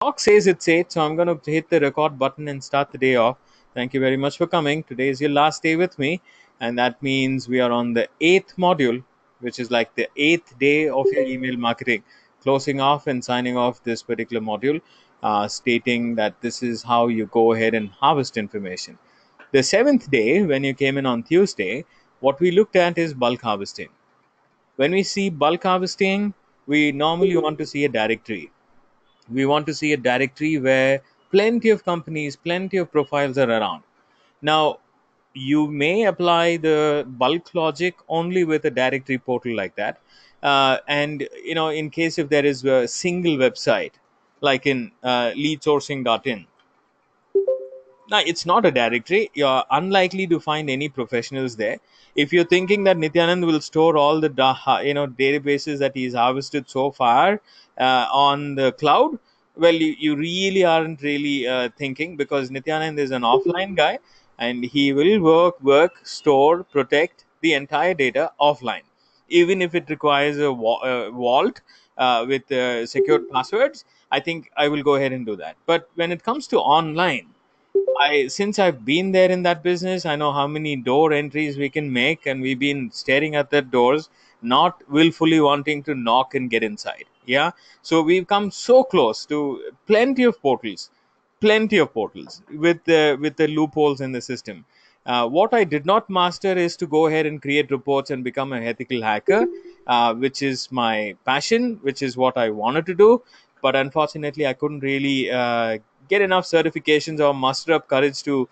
Clock says it's 8, so I'm going to hit the record button and start the day off. Thank you very much for coming. Today is your last day with me, and that means we are on the eighth module, which is like the eighth day of your email marketing. Closing off and signing off this particular module, stating that this is how you go ahead and harvest information. The seventh day, when you came in on Tuesday, what we looked at is bulk harvesting. When we see bulk harvesting, we normally want to see a directory. We want to see a directory where plenty of companies, plenty of profiles are around. Now, you may apply the bulk logic only with a directory portal like that. And, in case if there is a single website, like in leadsourcing.in, no, it's not a directory. You're unlikely to find any professionals there. If you're thinking that Nityanand will store all the databases that he's harvested so far on the cloud, well, you really aren't really thinking, because Nityanand is an offline guy, and he will work, store, protect the entire data offline, even if it requires a vault with secured passwords. I think I will go ahead and do that. But when it comes to online, since I've been there in that business, I know how many door entries we can make, and we've been staring at the doors, not willfully wanting to knock and get inside. Yeah, so we've come so close to plenty of portals with the loopholes in the system. What I did not master is to go ahead and create reports and become a ethical hacker, which is my passion, which is what I wanted to do. But unfortunately, I couldn't really get enough certifications or muster up courage to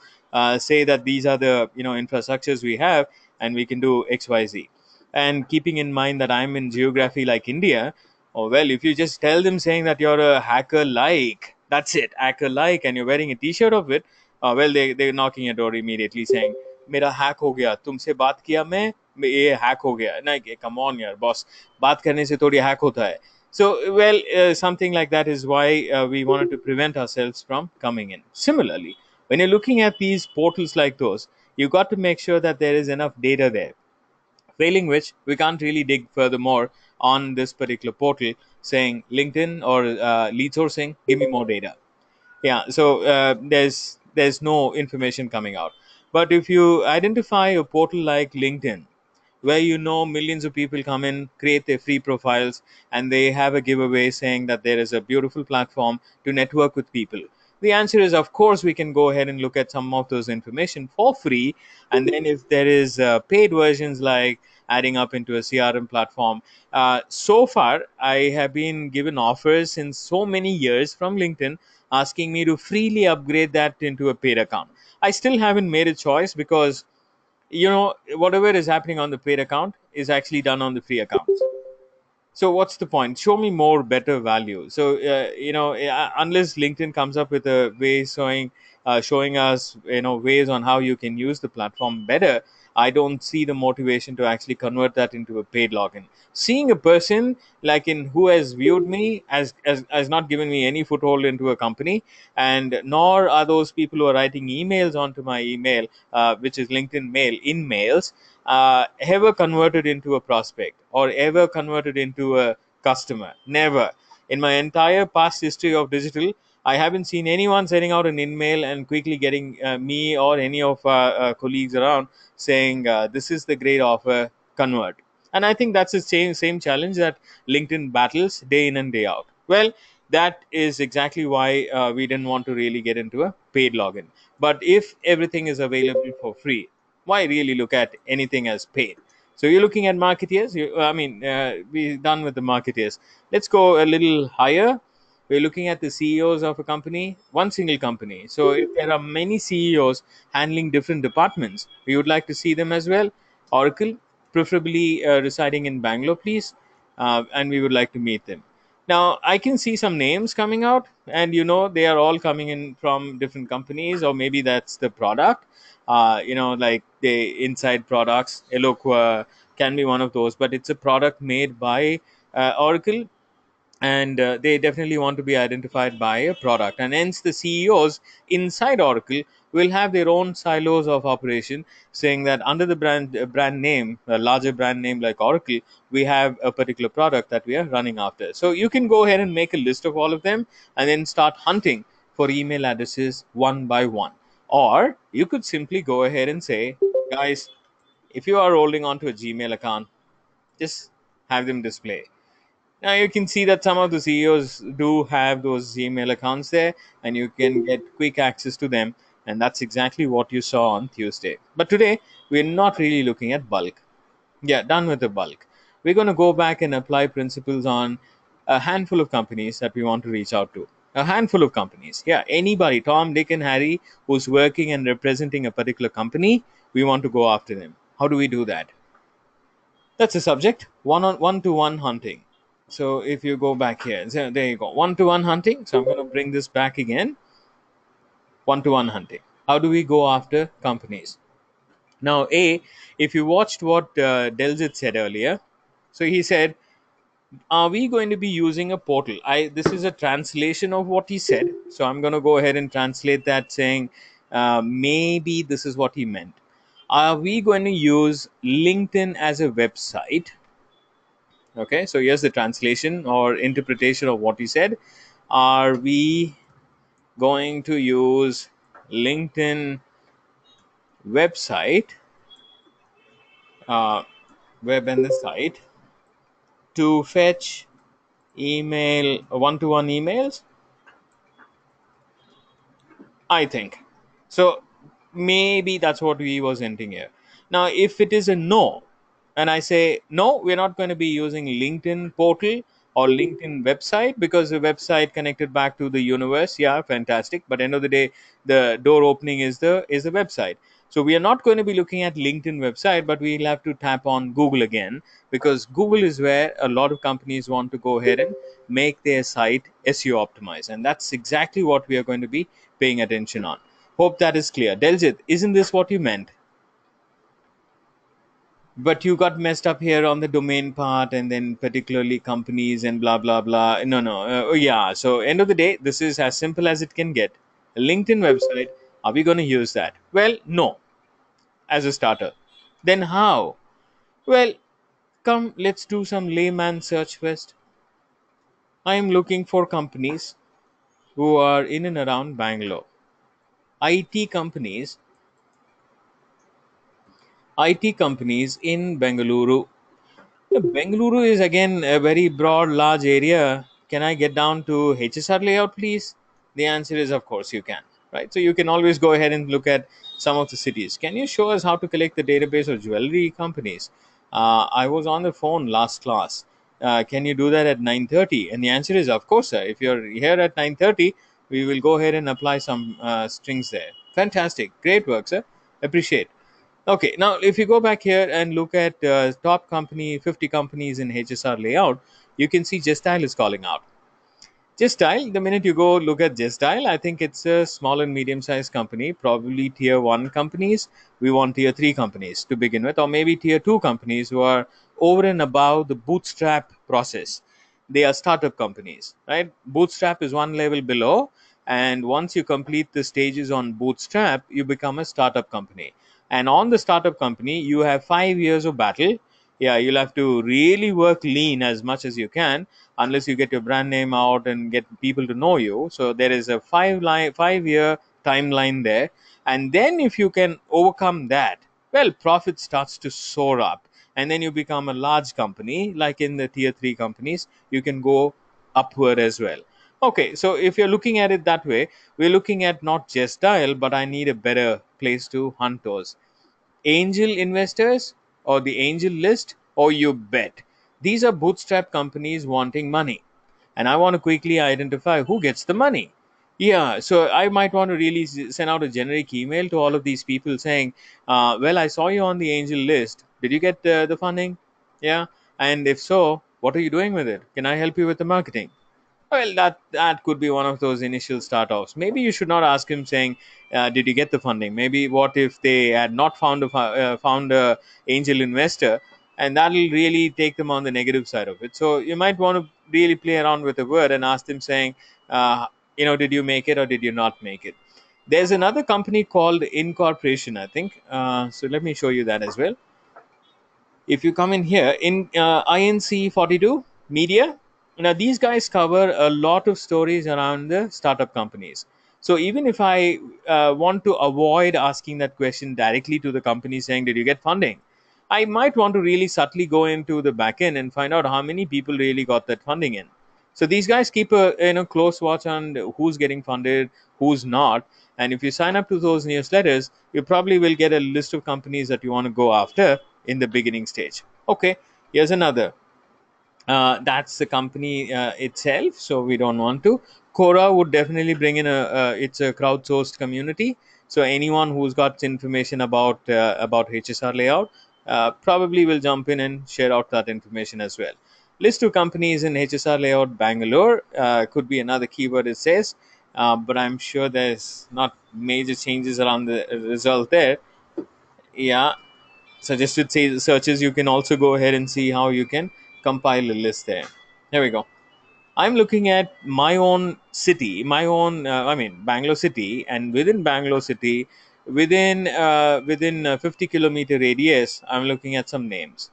say that these are the infrastructures we have, and we can do XYZ. And keeping in mind that I'm in geography like India, oh well, if you just tell them saying that you're a hacker like, that's it, hacker like, and you're wearing a t-shirt of it, well, they're knocking your door immediately saying, मेरा hack हो गया, तुमसे बात किया मैं, ये hack हो गया ना. कम ऑन यार बॉस, बात करने से थोड़ी हैक होता है. So, well, something like that is why we wanted to prevent ourselves from coming in. Similarly, when you're looking at these portals like those, you got to make sure that there is enough data there. Failing which, we can't really dig furthermore on this particular portal saying LinkedIn or lead sourcing, give me more data. Yeah, so there's no information coming out. But if you identify a portal like LinkedIn, where millions of people come in, create their free profiles, and they have a giveaway saying that there is a beautiful platform to network with people, the answer is, of course, we can go ahead and look at some of those information for free. And then if there is paid versions like adding up into a CRM platform, so far I have been given offers in so many years from LinkedIn asking me to freely upgrade that into a paid account. I still haven't made a choice, because whatever is happening on the paid account is actually done on the free accounts. So what's the point? Show me more better value. So unless LinkedIn comes up with a way showing us ways on how you can use the platform better, I don't see the motivation to actually convert that into a paid login. Seeing a person like in who has viewed me as not given me any foothold into a company, and nor are those people who are writing emails onto my email, which is LinkedIn mail in mails, ever converted into a prospect or ever converted into a customer. Never. In my entire past history of digital, I haven't seen anyone sending out an email and quickly getting me or any of our colleagues around saying, this is the great offer, convert. And I think that's the same challenge that LinkedIn battles day in and day out. Well, that is exactly why we didn't want to really get into a paid login. But if everything is available for free, why really look at anything as paid? So you're looking at marketeers. We're done with the marketeers. Let's go a little higher. We're looking at the CEOs of a company, one single company. So if there are many CEOs handling different departments, we would like to see them as well. Oracle, preferably residing in Bangalore, please, and we would like to meet them. Now, I can see some names coming out, and they are all coming in from different companies, or maybe that's the product. Like the inside products, Eloqua can be one of those, but it's a product made by Oracle. and they definitely want to be identified by a product, and hence the CEOs inside Oracle will have their own silos of operation, saying that under the brand name, a larger brand name like Oracle, we have a particular product that we are running after. So you can go ahead and make a list of all of them and then start hunting for email addresses one by one. Or you could simply go ahead and say, guys, if you are holding on to a Gmail account, just have them display. Now you can see that some of the CEOs do have those email accounts there, and you can get quick access to them. And that's exactly what you saw on Tuesday. But today, we're not really looking at bulk. Yeah, done with the bulk. We're going to go back and apply principles on a handful of companies that we want to reach out to. A handful of companies. Yeah, anybody, Tom, Dick, and Harry, who's working and representing a particular company, we want to go after them. How do we do that? That's the subject. One to one hunting. So if you go back here, so there you go, one to one hunting. So I'm going to bring this back again. One to one hunting. How do we go after companies? Now, if you watched what Delzit said earlier, so he said, "Are we going to be using a portal?" This is a translation of what he said. So I'm going to go ahead and translate that, saying maybe this is what he meant. Are we going to use LinkedIn as a website? Okay, so here's the translation or interpretation of what he said. Are we going to use LinkedIn website, uh, web and the site, to fetch email, one-to-one emails? I think so. Maybe that's what we was hinting here. Now, if it is a no, and I say no, we're not going to be using LinkedIn portal or LinkedIn website, because the website connected back to the universe. Yeah, fantastic. But end of the day, the door opening is the website. So we are not going to be looking at LinkedIn website, but we'll have to tap on Google again, because Google is where a lot of companies want to go ahead and make their site SEO optimized, and that's exactly what we are going to be paying attention on. Hope that is clear. Deljit, isn't this what you meant? But you got messed up here on the domain part, and then particularly companies and blah blah blah. No, no. Yeah. So end of the day, this is as simple as it can get. A LinkedIn website. Are we going to use that? Well, no. As a starter. Then how? Well, come. Let's do some layman search first. I am looking for companies who are in and around Bangalore. IT companies IT companies in Bengaluru. Bengaluru is again a very broad, large area. Can I get down to HSR layout, please? The answer is, of course, you can. Right. So you can always go ahead and look at some of the cities. Can you show us how to collect the database of jewelry companies? I was on the phone last class. Can you do that at 9:30? And the answer is, of course, sir. If you're here at 9:30, we will go ahead and apply some strings there. Fantastic. Great work, sir. Appreciate. Okay, now if you go back here and look at top company 50 companies in HSR layout, you can see Gestyle is calling out. Gestyle, the minute you go look at Gestyle, I think it's a small and medium sized company, probably tier 1 companies. We want tier 3 companies to begin with, or maybe tier 2 companies who are over and above the bootstrap process. They are startup companies, right? Bootstrap is one level below, and once you complete the stages on bootstrap, you become a startup company. And on the startup company, you have 5 years of battle. Yeah, you'll have to really work lean as much as you can, unless you get your brand name out and get people to know you. So there is a 5 year timeline there. And then if you can overcome that, well, profit starts to soar up, and then you become a large company. Like in the tier 3 companies, you can go upward as well. Okay, so if you're looking at it that way, we're looking at not just dial, but I need a better place to hunt those angel investors or the angel list, or you bet. These are bootstrap companies wanting money. And I want to quickly identify who gets the money. Yeah, so I might want to really send out a generic email to all of these people saying, well, I saw you on the angel list. Did you get the funding? Yeah. And if so, what are you doing with it? Can I help you with the marketing? Well, that could be one of those initial start offs. Maybe you should not ask him saying, "Did you get the funding?" Maybe what if they had not found a angel investor, and that'll really take them on the negative side of it. So you might want to really play around with a word and ask them saying, did you make it or did you not make it? There's another company called Incorporation, I think. So let me show you that as well. If you come in here in INC 42 Media, now these guys cover a lot of stories around the startup companies. So even if I want to avoid asking that question directly to the company saying, did you get funding? I might want to really subtly go into the back end and find out how many people really got that funding in. So these guys keep a close watch on who's getting funded, who's not, and if you sign up to those newsletters, you probably will get a list of companies that you want to go after in the beginning stage. Okay, here's another. That's the company itself, so we don't want to. Quora would definitely bring in it's a crowdsourced community, so anyone who's got information about HSR layout probably will jump in and share out that information as well. List of companies in HSR layout Bangalore could be another keyword it says, but I'm sure there's not major changes around the result there. Yeah, suggested searches, you can also go ahead and see how you can compile a list there. Here we go. I'm looking at my own city, my own, Bangalore city, and within Bangalore city, within 50-kilometer radius, I'm looking at some names.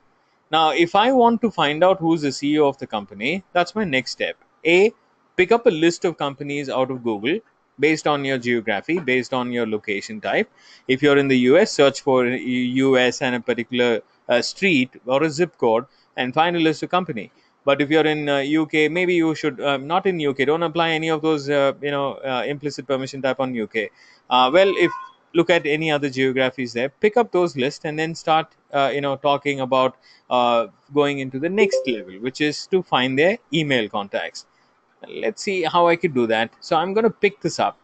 Now, if I want to find out who's the CEO of the company, that's my next step. A, pick up a list of companies out of Google based on your geography, based on your location type. If you're in the US, search for US and a particular street or a zip code and find a list of company. But if you're in UK, maybe you should not in UK. Don't apply any of those implicit permission type on UK. Well, if look at any other geographies there, pick up those lists and then start talking about going into the next level, which is to find their email contacts. Let's see how I could do that. So I'm going to pick this up.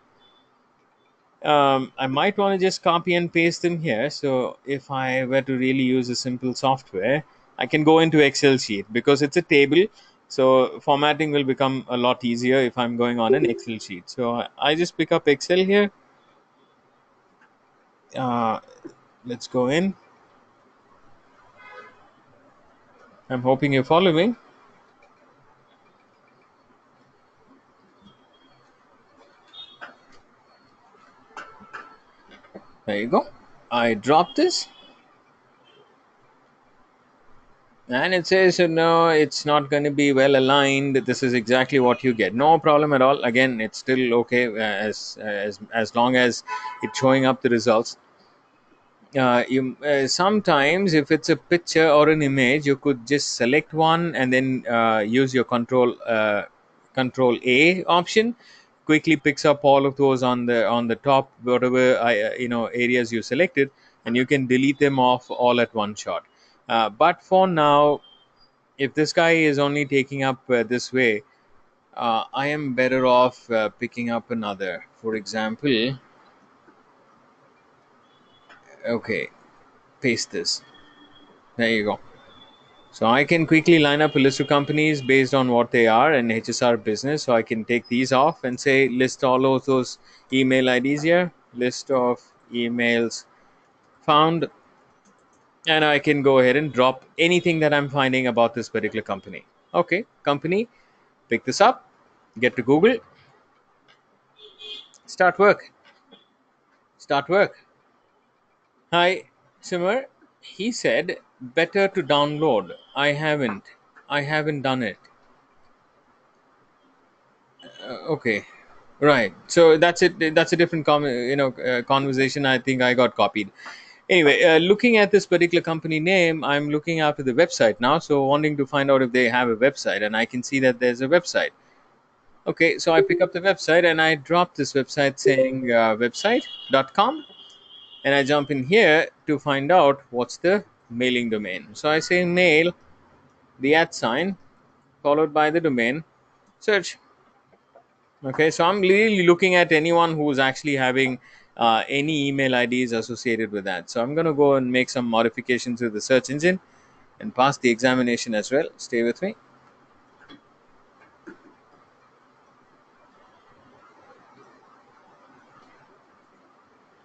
I might want to just copy and paste them here. So if I were to really use a simple software, I can go into Excel sheet because it's a table. So formatting will become a lot easier if I'm going on an Excel sheet. So I just pick up Excel here. Uh, let's go in. I'm hoping you're following. There you go. I drop this and it says, no, it's not going to be well aligned. This is exactly what you get. No problem at all. Again, it's still okay as long as it's showing up the results. You Sometimes if it's a picture or an image, you could just select one and then use your control A option. Quickly picks up all of those on the top, whatever areas you selected, and you can delete them off all at one shot. But for now, if this guy is only taking up this way, I am better off picking up another. For example, okay, paste this. There you go. So I can quickly line up a list of companies based on what they are and HSR business. So I can take these off and say list all of those email IDs here, list of emails found, and I can go ahead and drop anything that I'm finding about this particular company. Okay, company, pick this up, get to Google, start work, start work. Hi, Simmer. He said better to download. I haven't done it. Okay, right. So that's it. That's a different conversation. I think I got copied. Anyway, looking at this particular company name, I'm looking after the website now. So wanting to find out if they have a website, and I can see that there's a website. Okay, so I pick up the website and I drop this website saying website.com, and I jump in here to find out what's the mailing domain. So I say mail, the @ sign, followed by the domain, search. Okay, so I'm really looking at anyone who's actually having any email IDs associated with that. So I'm going to go and make some modifications to the search engine and pass the examination as well. Stay with me.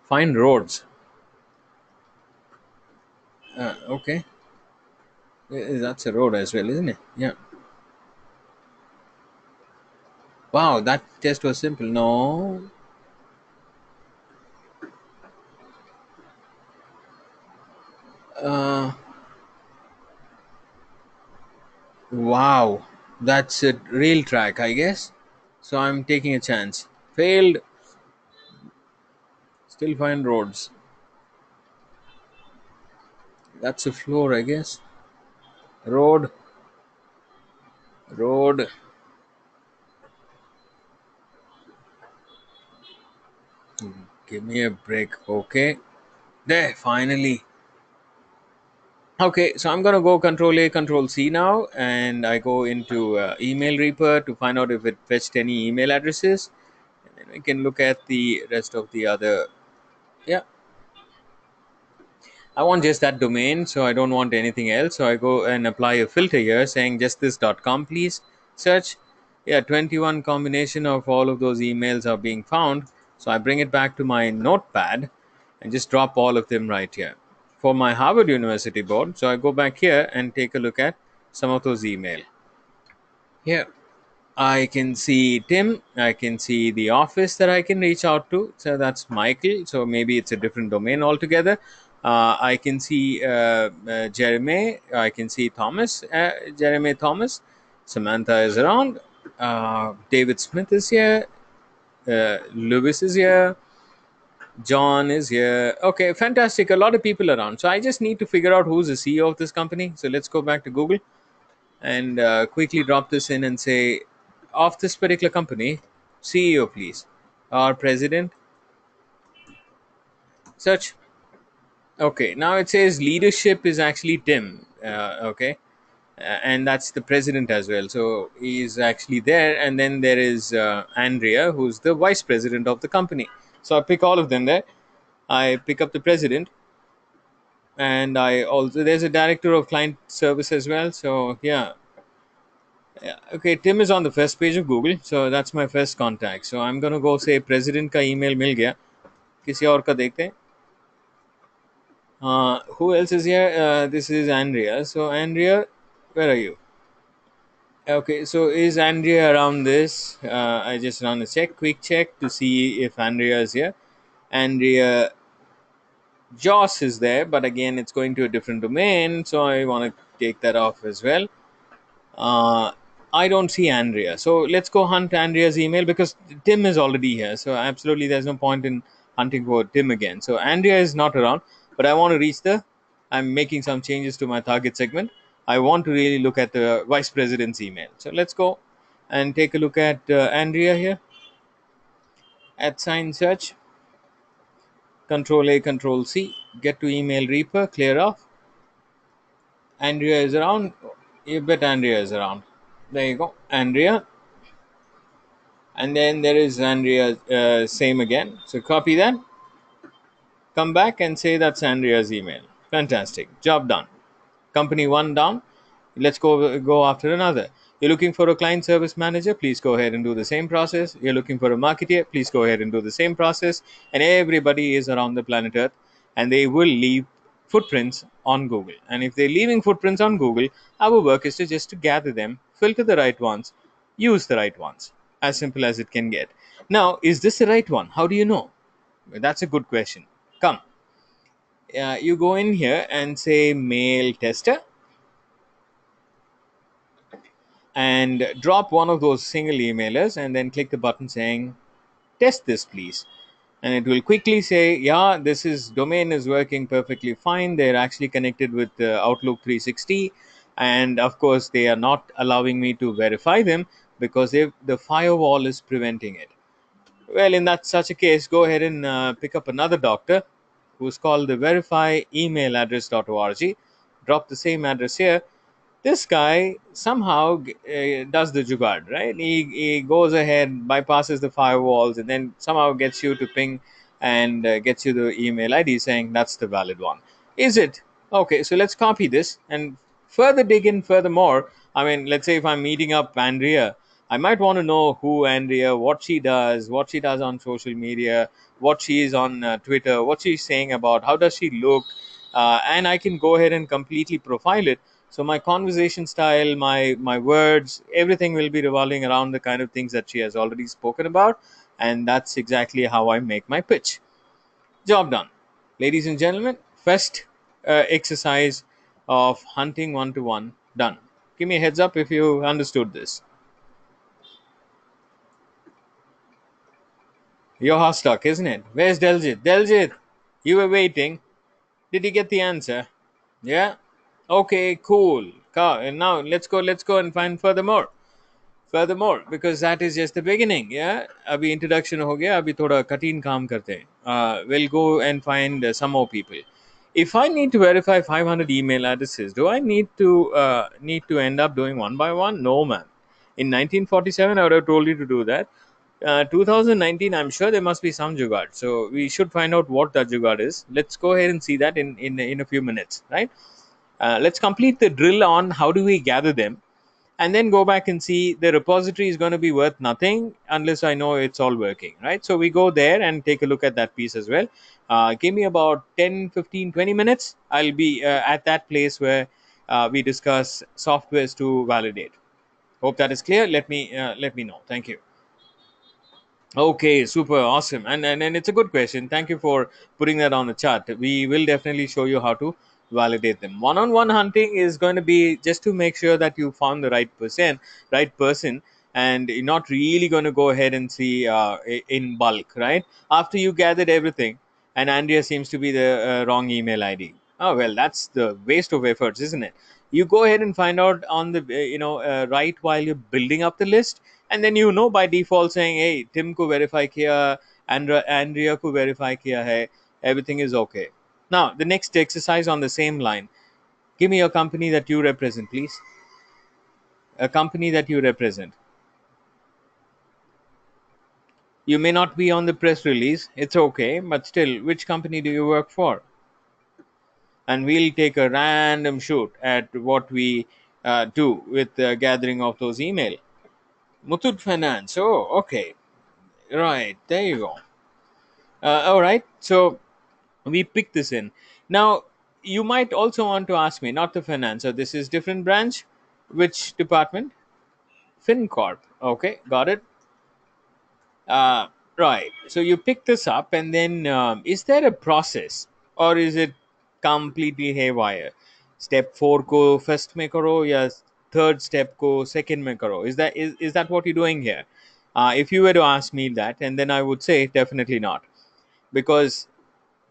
Find roads. Okay, that's a road as well, isn't it? Yeah. Wow, that test was simple. No. Uh, wow, that's a rail track, I guess. So I'm taking a chance. Failed. Still find roads. That's a floor, I guess. Road. Road. Give me a break. Okay. There, finally. Okay, so I'm gonna go Control A, Control C now, and I go into Email Reaper to find out if it fetched any email addresses, and then we can look at the rest of the other. Yeah, I want just that domain, so I don't want anything else. So I go and apply a filter here saying just this.com, please search. Yeah, 21 combination of all of those emails are being found. So I bring it back to my notepad and just drop all of them right here. For my Harvard University board, so I go back here and take a look at some of those email. Here, I can see Tim. I can see the office that I can reach out to. So that's Michael. So maybe it's a different domain altogether. I can see Jeremy. I can see Thomas. Jeremy Thomas. Samantha is around. David Smith is here. Lewis is here. John is here. Okay, fantastic. A lot of people around. So I just need to figure out who's the CEO of this company. So let's go back to Google and quickly drop this in and say, of this particular company, CEO, please, or president. Search. Okay, now it says leadership is actually Tim. Okay, and that's the president as well. So he's actually there, and then there is Andrea, who's the vice president of the company. So I pick all of them there. I pick up the president, and I also there's a director of client service as well. So yeah, yeah. Okay, Tim is on the first page of Google, so that's my first contact. So I'm gonna go say president का email मिल गया किसी और का देखते हैं. Who else is here? This is Andrea. So Andrea, where are you? Okay, so is Andrea around this? I just run a quick check to see if Andrea is here. Andrea Joss is there, but again, it's going to a different domain, so I want to take that off as well. Uh, I don't see Andrea. So let's go hunt Andrea's email because Tim is already here. So absolutely, there's no point in hunting for Tim again. So Andrea is not around, but I want to reach the. I'm making some changes to my target segment. I want to really look at the vice president's email. So let's go and take a look at Andrea here. At sign search, Control A, Control C, get to email Reaper, clear off. Andrea is around. You bet Andrea is around. There you go, Andrea. And then there is Andrea, same again. So copy that, come back and say that's Andrea's email. Fantastic, job done. Company one down. Let's go after another. You're looking for a client service manager, please go ahead and do the same process. You're looking for a marketer, please go ahead and do the same process. And everybody is around the planet Earth, and they will leave footprints on Google. And if they're leaving footprints on Google, our work is to just to gather them, filter the right ones, use the right ones. As simple as it can get. Now, is this the right one? How do you know? That's a good question. Come, you go in here and say mail tester and drop one of those single emailers and then click the button saying test this please, and it will quickly say yeah, this is domain is working perfectly fine. They're actually connected with Outlook 360, and of course they are not allowing me to verify them because the firewall is preventing it. Well, in that such a case, go ahead and pick up another doctor who's called the verify email address.org. Drop the same address here. This guy somehow does the jugaad, right? He goes ahead, bypasses the firewalls, and then somehow gets you to ping and gets you the email ID saying that's the valid one. Is it? Okay, so let's copy this and further dig in furthermore. I mean, let's say if I'm meeting up Andrea, I might want to know who Andrea, what she does on social media, what she is on Twitter, what she's saying about, how does she look, and I can go ahead and completely profile it So my conversation style, my words, everything will be revolving around the kind of things that she has already spoken about, and that's exactly how I make my pitch. Job done. Ladies and gentlemen, first exercise of hunting one to one done. Give me a heads up if you understood this. You're hot stuck, isn't it? Where's Deljit? Deljit, you were waiting. Did you get the answer? Yeah? Okay, cool. And now let's go and find furthermore, because that is just the beginning. Yeah, अभी introduction हो गया, अभी थोड़ा कठिन काम करते हैं. We'll go and find some more people. If I need to verify 500 email addresses, do I need to end up doing one by one? No, man. In 1947, I would have told you to do that. 2019, I'm sure there must be some jugaad. So we should find out what that jugaad is. Let's go ahead and see that in a few minutes, right? Let's complete the drill on how do we gather them, and then go back and see the repository is going to be worth nothing unless I know it's all working, right? So we go there and take a look at that piece as well. Give me about 10, 15, 20 minutes. I'll be at that place where we discuss softwares to validate. Hope that is clear. Let me know. Thank you. Okay, super awesome. And it's a good question. Thank you for putting that on the chart. We will definitely show you how to validate them. One-on-one hunting is going to be just to make sure that you found the right person, and you're not really going to go ahead and see in bulk, right? After you gathered everything, and Andrea seems to be the wrong email ID. Oh well, that's the waste of efforts, isn't it? You go ahead and find out on the right while you're building up the list, and then by default saying, hey, Tim ko verify kiya, Andrea ko verify kiya hai, everything is okay. Now the next exercise on the same line. Give me a company that you represent, please. A company that you represent. You may not be on the press release, it's okay, but still, which company do you work for? And we'll take a random shoot at what we do with the gathering of those email. Muthoot Finance. Oh, okay. Right, there you go. All right, so we pick this in. Now, you might also want to ask me, not the finance, so this is different branch. Which department? FinCorp. Okay, got it. Uh, right. So you pick this up, and then is there a process, or is it completely haywire? Step four ko first mein karo, yes. Third step ko second mein karo. Is that what you're doing here? If you were to ask me that, and then I would say definitely not, because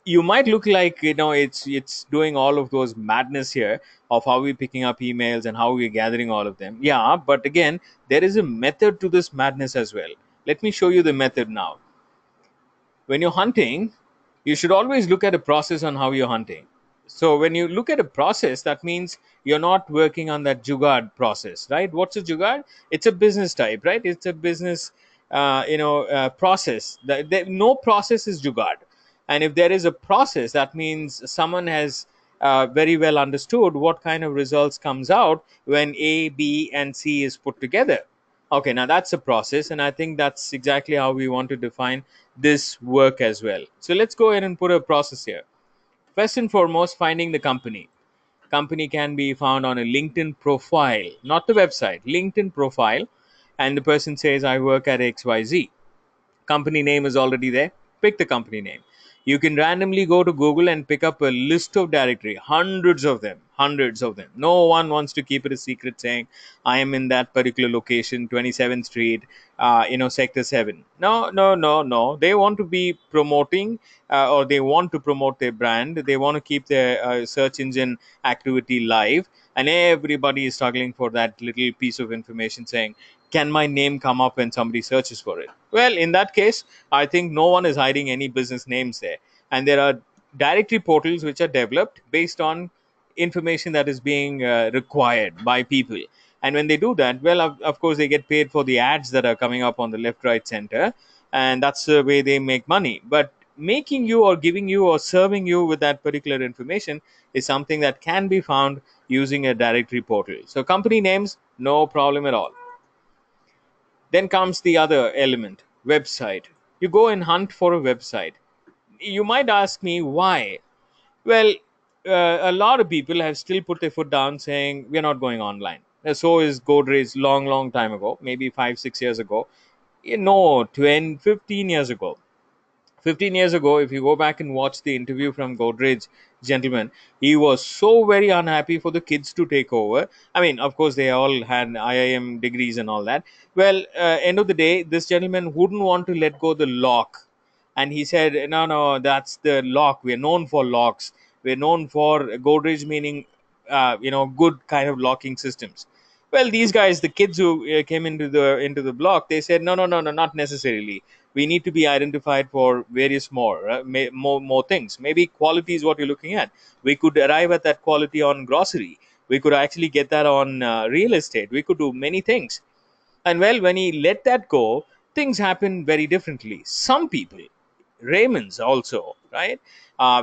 you might look like it's doing all of those madness here of how we're picking up emails and how we're gathering all of them. Yeah, but again, there is a method to this madness as well. Let me show you the method now. When you're hunting, you should always look at a process on how you're hunting. So when you look at a process, that means you're not working on that jugaad process, right? What's a jugaad? It's a business type, right? It's a business process. No process is jugaad. And if there is a process, that means someone has very well understood what kind of results comes out when A, B, and C is put together. Okay, now that's a process, and I think that's exactly how we want to define this work as well. So let's go ahead and put a process here. First and foremost, finding the company. Company can be found on a LinkedIn profile, not the website, LinkedIn profile. And the person says, I work at XYZ. Company name is already there. Pick the company name. You can randomly go to Google and pick up a list of directory, hundreds of them. No one wants to keep it a secret saying I am in that particular location, 27th Street, sector 7. No, no, no, no. They want to be promoting, or they want to promote their brand. They want to keep their search engine activity live, and everybody is struggling for that little piece of information saying, can my name come up when somebody searches for it? Well, in that case, I think no one is hiding any business names there. And there are directory portals which are developed based on information that is being required by people. And when they do that, well, of course, they get paid for the ads that are coming up on the left, right, center. And that's the way they make money. But making you or giving you or serving you with that particular information is something that can be found using a directory portal. So company names, no problem at all. Then comes the other element, website. You go and hunt for a website. You might ask me why. Well, a lot of people have still put their foot down saying we're not going online. So is Godrej long time ago, maybe 5 6 years ago. 20 15 years ago. 15 years ago, if you go back and watch the interview from Godrej gentleman, he was so very unhappy for the kids to take over. I mean, of course, they all had IIM degrees and all that. Well, end of the day, this gentleman wouldn't want to let go the lock, and he said, "No, no, that's the lock. We're known for locks. We're known for Godrej, meaning, good kind of locking systems." Well, these guys, the kids who came into the block, they said, "No, no, no, no, not necessarily. We need to be identified for various more things. Maybe quality is what you're looking at. We could arrive at that quality on grocery. We could actually get that on real estate. We could do many things." And well, when he let that go, things happen very differently. Some people, Raymond's also, right?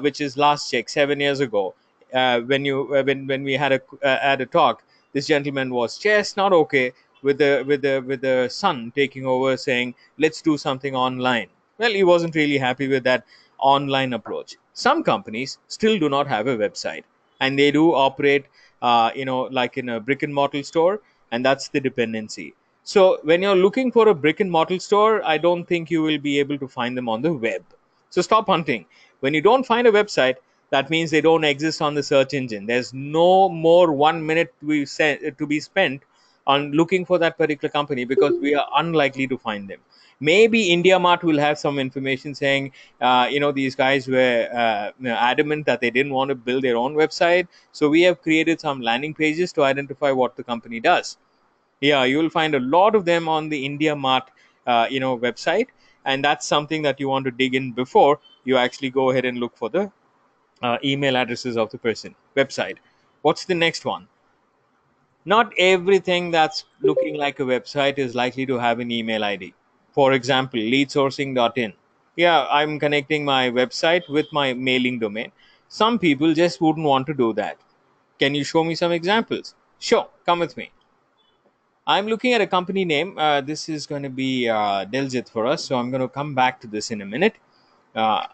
Which is last check 7 years ago. When we had a talk, this gentleman was just not okay with the son taking over, saying let's do something online. Well, he wasn't really happy with that online approach. Some companies still do not have a website, and they do operate, like in a brick and mortar store, and that's the dependency. So when you're looking for a brick and mortar store, I don't think you will be able to find them on the web. So stop hunting. When you don't find a website, that means they don't exist on the search engine. There's no more 1 minute to be spent on looking for that particular company, because we are unlikely to find them. Maybe India Mart will have some information saying, these guys were adamant that they didn't want to build their own website. So we have created some landing pages to identify what the company does. Yeah, you will find a lot of them on the India Mart, website, and that's something that you want to dig in before you actually go ahead and look for the email addresses of the person website. What's the next one? Not everything that's looking like a website is likely to have an email ID. For example, leadsourcing.in. Yeah, I'm connecting my website with my mailing domain. Some people just wouldn't want to do that. Can you show me some examples? Sure, come with me. I'm looking at a company name. This is going to be Diljit for us, so I'm going to come back to this in a minute. Uh,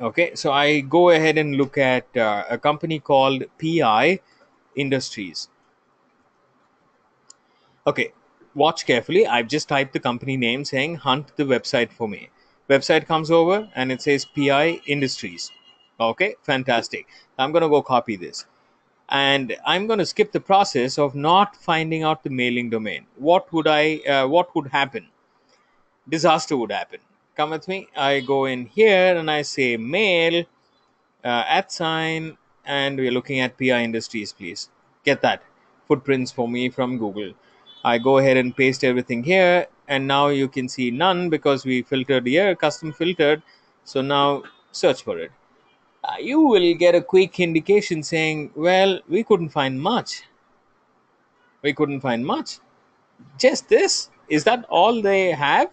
okay, so I go ahead and look at a company called PI Industries. Okay, watch carefully. I've just typed the company name saying hunt the website for me. Website comes over and it says PI Industries. Okay, fantastic. I'm going to go copy this. And I'm going to skip the process of not finding out the mailing domain. What would happen? Disaster would happen. Come with me. I go in here and I say mail, at sign, and we're looking at PI Industries. Please get that footprints for me from Google. I go ahead and paste everything here, and now you can see none because we filtered here, custom filtered. So now search for it. You will get a quick indication saying, well, we couldn't find much. We couldn't find much. Just this? Is that all they have?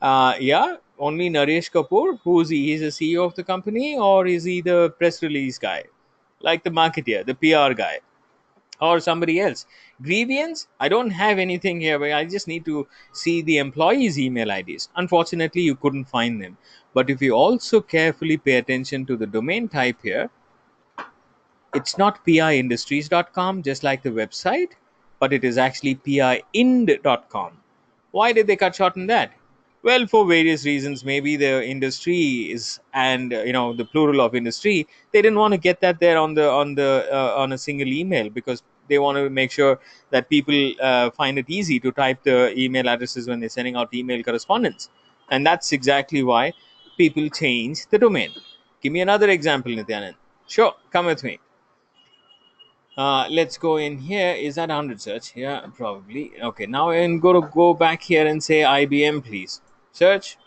Yeah, only Naresh Kapoor. Who's he? He's the CEO of the company, or is he the press release guy, like the marketeer, the PR guy, or somebody else? Grievance? I don't have anything here, but I just need to see the employees' email IDs. Unfortunately, you couldn't find them. But if you also carefully pay attention to the domain type here, it's not piindustries.com, just like the website, but it is actually piind.com. Why did they cut short on that? Well, for various reasons. Maybe the industry is, and the plural of industry, they didn't want to get that there on a single email, because they want to make sure that people find it easy to type the email addresses when they're sending out email correspondence. And that's exactly why people change the domain. Give me another example, Nityanand. Sure, come with me. Let's go in here. Is that 100 search? Yeah, probably. Okay, now I'm going to go back here and say IBM, please. Search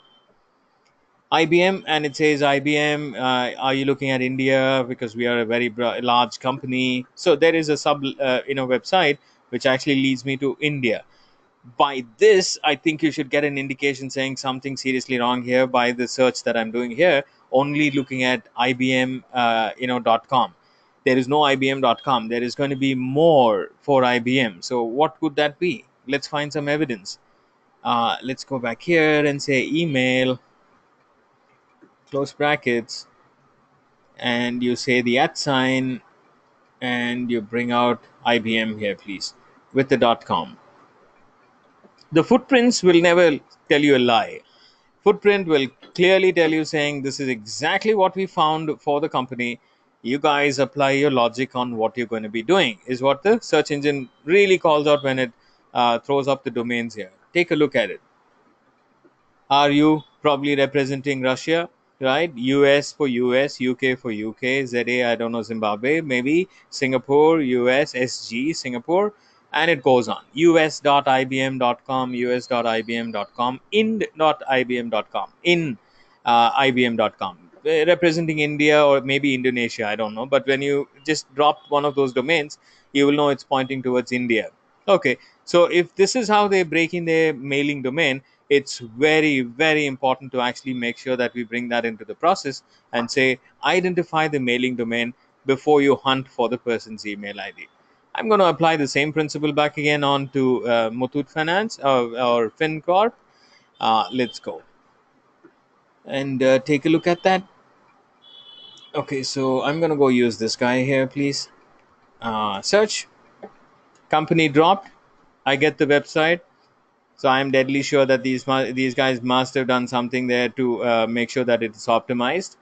IBM, and it says IBM. Are you looking at India? Because we are a very large company. So there is a website which actually leads me to India. By this, I think you should get an indication saying something seriously wrong here by the search that I'm doing here, only looking at IBM, .com. There is no IBM.com. There is going to be more for IBM. So what could that be? Let's find some evidence. Let's go back here and say email, close brackets. and you say the at sign, and you bring out IBM here, please, with the .com. The footprints will never tell you a lie. Footprint will clearly tell you, saying this is exactly what we found for the company. You guys apply your logic on what you're going to be doing, is what the search engine really calls out when it throws up the domains here. Take a look at it. Are you probably representing Russia, right? US for US, UK for UK, ZA, I don't know, Zimbabwe, maybe Singapore, US, SG, Singapore, and it goes on. us.ibm.com, us.ibm.com, ind.ibm.com, IBM.com. Representing India or maybe Indonesia, I don't know. But when you just drop one of those domains, you will know it's pointing towards India. Okay, so if this is how they're breaking their mailing domain, it's very, very important to actually make sure that we bring that into the process and say, identify the mailing domain before you hunt for the person's email ID. I'm going to apply the same principle back again on to Muthoot Finance or FinCorp. Let's go and take a look at that. Okay, so I'm going to go use this guy here, please. Search, company dropped. I get the website. So I'm deadly sure that these guys must have done something there to make sure that it's optimized.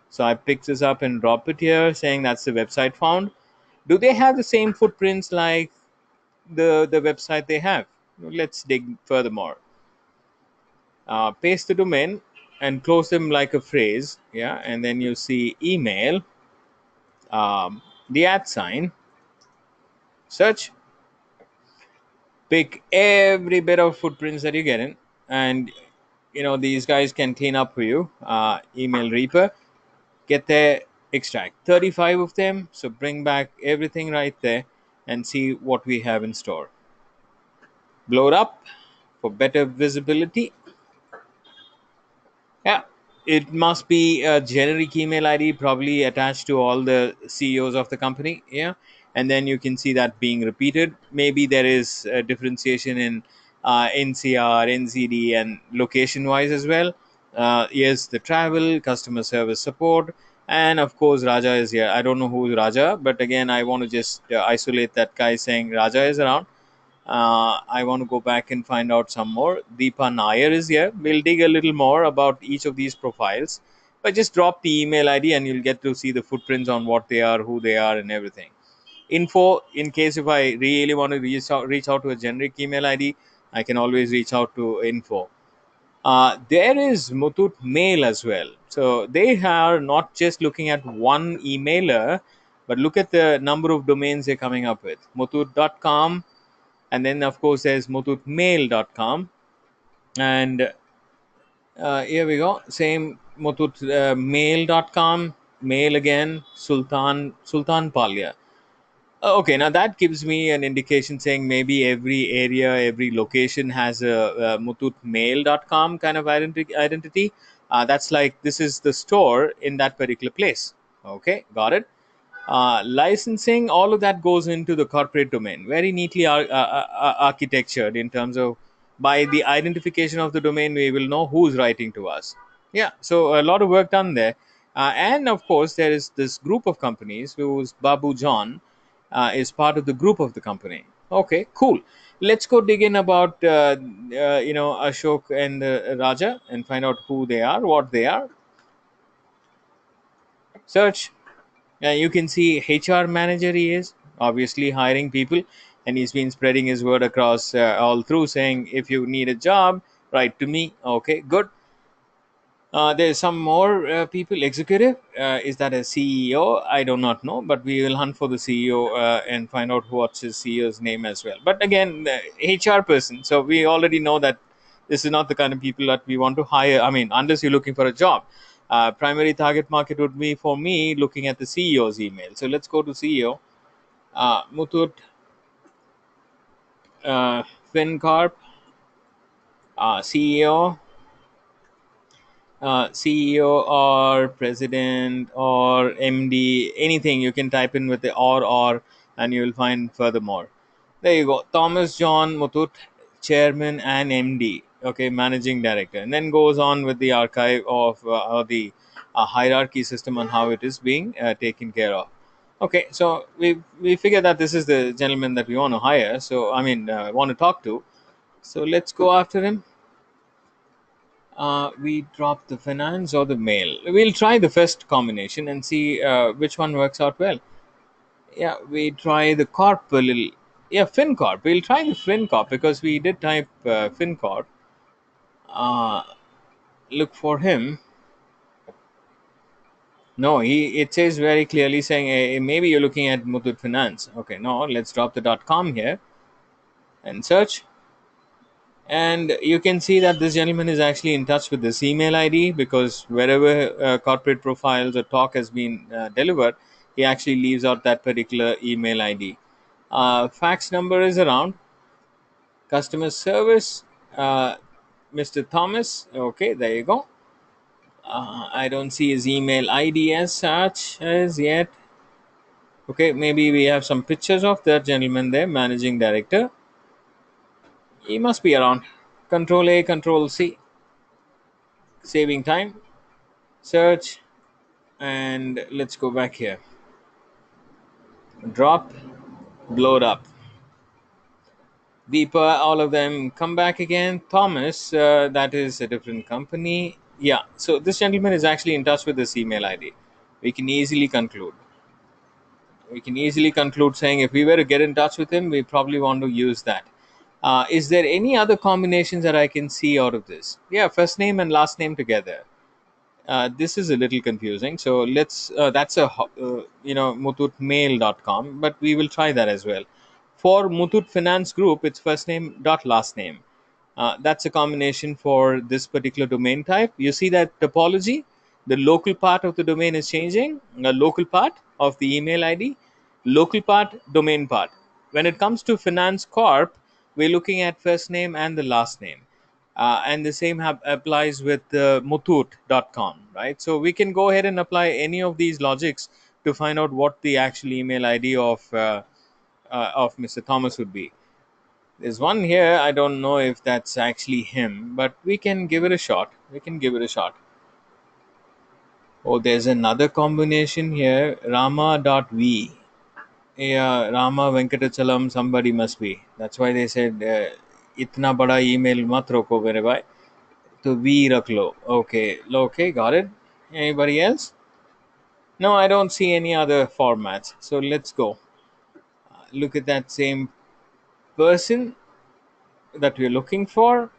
So I picked this up and drop it here, saying that's the website found. Do they have the same footprints like the website they have? Let's dig furthermore. Paste the domain and close them like a phrase, yeah, and then you see email, the at sign, search, pick every bit of footprints that you get in, and these guys can clean up for you. Email Reaper, get there, extract 35 of them, so bring back everything right there and see what we have in store. Blow it up for better visibility. Yeah, it must be a generic email ID, probably attached to all the CEOs of the company. Yeah, and then you can see that being repeated. Maybe there is a differentiation in NCR, NCD, and location wise as well. Yes, the travel, customer service support, and of course, Raja is here. I don't know who's Raja, but again, I want to just isolate that guy saying Raja is around. I want to go back and find out some more. Deepa Nair is here. We'll dig a little more about each of these profiles. But just drop the email ID and you'll get to see the footprints on what they are, who they are, and everything. Info, in case if I really want to reach out to a generic email ID, I can always reach out to info. There is Muthoot Mail as well. So they are not just looking at one emailer, but look at the number of domains they're coming up with. Muthoot.com, and then of course there's muthootmail.com, and here we go, same muthootmail.com, mail again, Sultan Palia. Okay, now that gives me an indication saying maybe every area, every location has a muthootmail.com kind of identity. That's like this is the store in that particular place. Okay, got it. Licensing, all of that goes into the corporate domain, very neatly architectured in terms of by the identification of the domain, we will know who's writing to us. Yeah, so a lot of work done there. And of course, there is this group of companies whose Babu John is part of the group of the company. Okay, cool. Let's go dig in about Ashok and Raja and find out who they are, what they are. Search. You can see HR manager he is obviously hiring people, and he's been spreading his word across all through, saying if you need a job, write to me. Okay, good. There's some more people. Executive, is that a CEO? I do not know, but we will hunt for the CEO and find out what's his CEO's name as well. But again, the HR person. So we already know that this is not the kind of people that we want to hire. I mean, unless you're looking for a job. Primary target market would be for me looking at the CEO's email. So let's go to CEO. Muthoot, FinCorp, CEO. CEO or president or MD, anything you can type in with the or, and you will find furthermore. There you go. Thomas John Muthoot, chairman and MD. Okay, managing director, and then goes on with the archive of the a hierarchy system on how it is being taken care of. Okay, so we figure that this is the gentleman that we want to hire. So I mean, want to talk to. So let's go after him. We drop the finance or the mail. We'll try the first combination and see which one works out well. Yeah, we try the corp a little. Yeah, FinCorp. We'll try the FinCorp because we did type FinCorp. Uh, Look for him. No, he it says very clearly saying maybe you're looking at Muthoot Finance. Okay, no, let's drop the .com here and search. And you can see that this gentleman is actually in touch with this email ID because wherever corporate profiles or talk has been delivered, he actually leaves out that particular email ID. Fax number is around. Customer service, uh, Mr. Thomas. Okay, there you go. I don't see his email ID as such as yet. Okay, maybe we have some pictures of that gentleman there, managing director. He must be around. Control A, Control C, saving time. Search, and let's go back here. Drop, blow it up. Deepa, all of them come back again. Thomas, that is a different company. Yeah, so this gentleman is actually in touch with this email ID. We can easily conclude. We can easily conclude saying if we were to get in touch with him, we probably want to use that. Is there any other combinations that I can see out of this? Yeah, first name and last name together. This is a little confusing. So let's that's a muthootmail.com, but we will try that as well. For Muthoot Finance Group, it's first name dot last name. That's a combination for this particular domain type. You see that topology, the local part of the domain is changing, the local part of the email ID, local part, domain part. When it comes to Finance Corp, we're looking at first name and the last name. And the same applies with Muthoot.com, right? So we can go ahead and apply any of these logics to find out what the actual email ID of Mr. Thomas would be. There's one here. I don't know if that's actually him, but we can give it a shot. We can give it a shot. Oh, there's another combination here. Rama.v. Yeah, Rama Venkatachalam, somebody must be. That's why they said, itna bada email mat roko mere bhai. To V rakh lo. Okay, okay, got it. Anybody else? No, I don't see any other formats. So let's go. Look at that same person that we're looking for.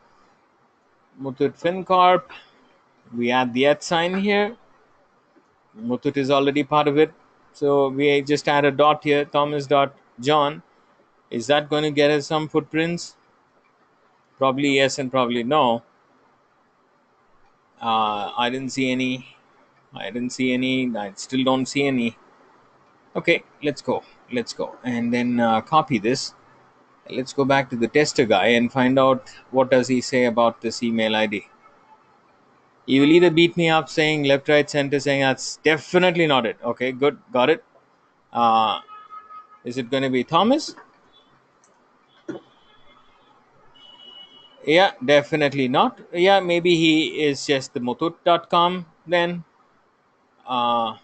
Muthoot FinCorp. We add the at sign here. Muthoot is already part of it. So we just add a dot here, Thomas dot John. Is that going to get us some footprints? Probably yes and probably no. I didn't see any. I didn't see any. I still don't see any. Okay, let's go. Let's go. And then copy this. Let's go back to the tester guy and find out what does he say about this email ID. He will either beat me up saying left, right, center, saying that's definitely not it. Okay, good, got it. Uh, is it going to be Thomas? Yeah, definitely not. Yeah, maybe he is just the Muthoot.com then. Uh,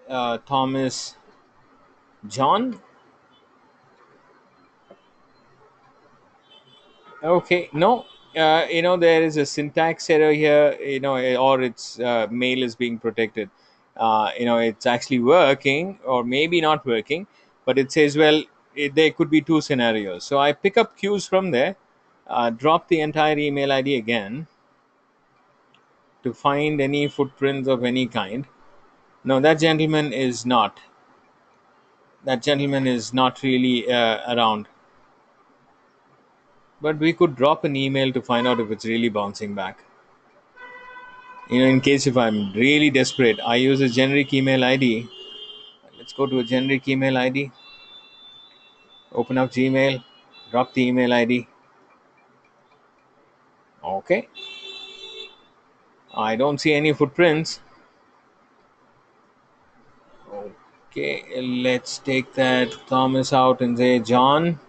Thomas John. Okay, no, there is a syntax error here, or its mail is being protected. It's actually working or maybe not working, but it says, well, there could be two scenarios. So I pick up cues from there, drop the entire email ID again to find any footprints of any kind. No, that gentleman is not. That gentleman is not really around. But we could drop an email to find out if it's really bouncing back. In case if I'm really desperate, I use a generic email ID. Let's go to a generic email ID, open up Gmail, drop the email ID. Okay, I don't see any footprints. Okay, let's take that Thomas out and say John.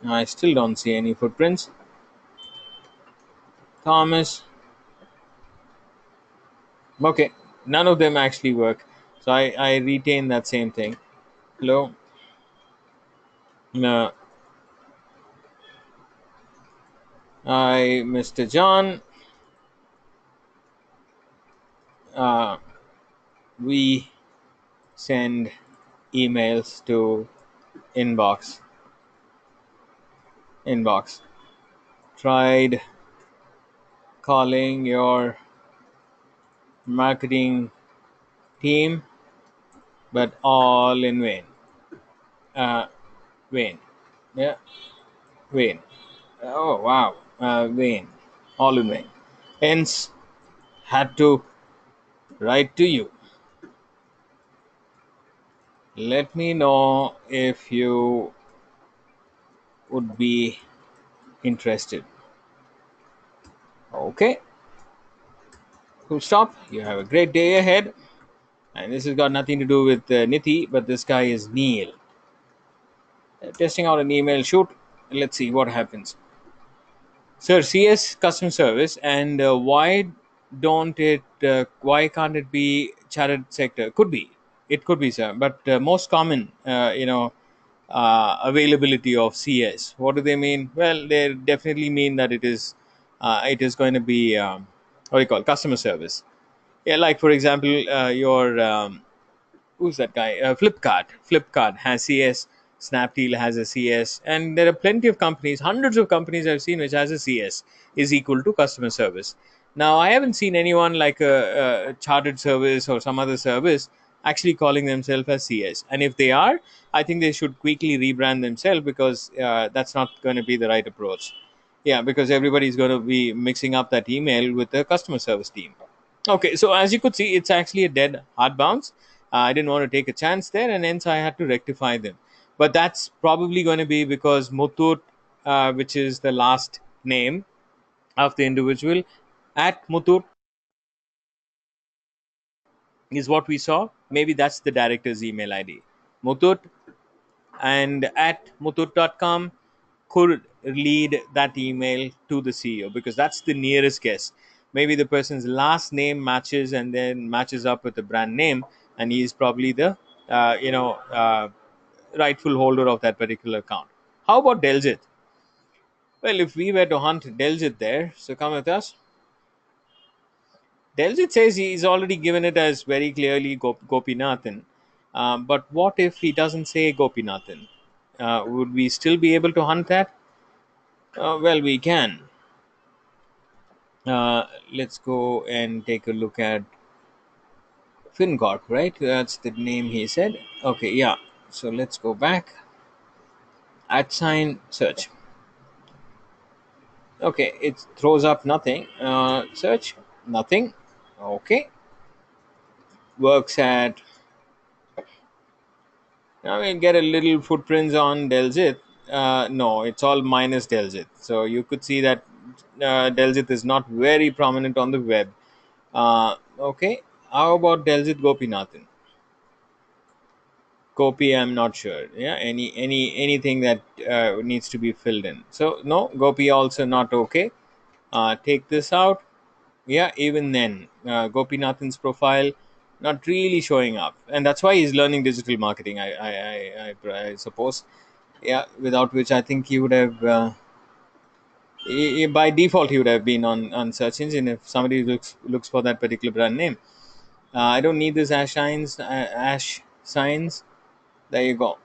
I still don't see any footprints. Thomas. Okay, none of them actually work. So I retain that same thing. Hello, uh, I, Mr. John. Uh, we send emails to inbox. Inbox. Tried calling your marketing team, but all in vain. Uh, vain. Yeah, vain. Oh wow, vain. All in vain. Hence, had to write to you. Let me know if you would be interested. Okay, full stop. You have a great day ahead. And this has got nothing to do with Nithy, but this guy is Neil. Testing out an email shoot. Let's see what happens. Sir, CS customer service, and why don't it? Why can't it be chartered sector? Could be. It could be, sir. But most common, availability of CS. What do they mean? Well, they definitely mean that it is going to be what do you call customer service. Yeah, like for example, your who's that guy? Flipkart has CS. Snapdeal has a CS, and there are plenty of companies, hundreds of companies I've seen which has a CS is equal to customer service. Now, I haven't seen anyone like a chartered service or some other service actually calling themselves as CS. And if they are, I think they should quickly rebrand themselves because that's not going to be the right approach. Yeah, because everybody's going to be mixing up that email with the customer service team. Okay, so as you could see, it's actually a dead hard bounce. I didn't want to take a chance there, and hence I had to rectify them. But that's probably going to be because Mutut, which is the last name of the individual, at Mutut is what we saw. Maybe that's the director's email ID. Mutut and at mutut.com could lead that email to the CEO because that's the nearest guess. Maybe the person's last name matches and then matches up with the brand name, and he's probably the rightful holder of that particular account. How about Delgit? Well, if we were to hunt Delgit there, so come with us. Delgit says he's already given it as very clearly Gopinathan. But what if he doesn't say Gopinathan? Would we still be able to hunt that? Well, we can. Let's go and take a look at FinCorp, right? That's the name he said. Okay, yeah. So let's go back. At sign search. Okay, it throws up nothing. Search, nothing. Okay, works at. Now we get a little footprints on Delzit. No, it's all minus Delzit. So you could see that Delzit is not very prominent on the web. Okay, how about Delzit Gopinathan? Gopi, I'm not sure. Yeah, anything that needs to be filled in. So no, Gopi also not okay. Take this out. Yeah, even then, Gopinathan's profile not really showing up, and that's why he's learning digital marketing. I suppose. Yeah, without which I think he would have, by default, he would have been on search engine if somebody looks for that particular brand name. I don't need this ash signs. There you go.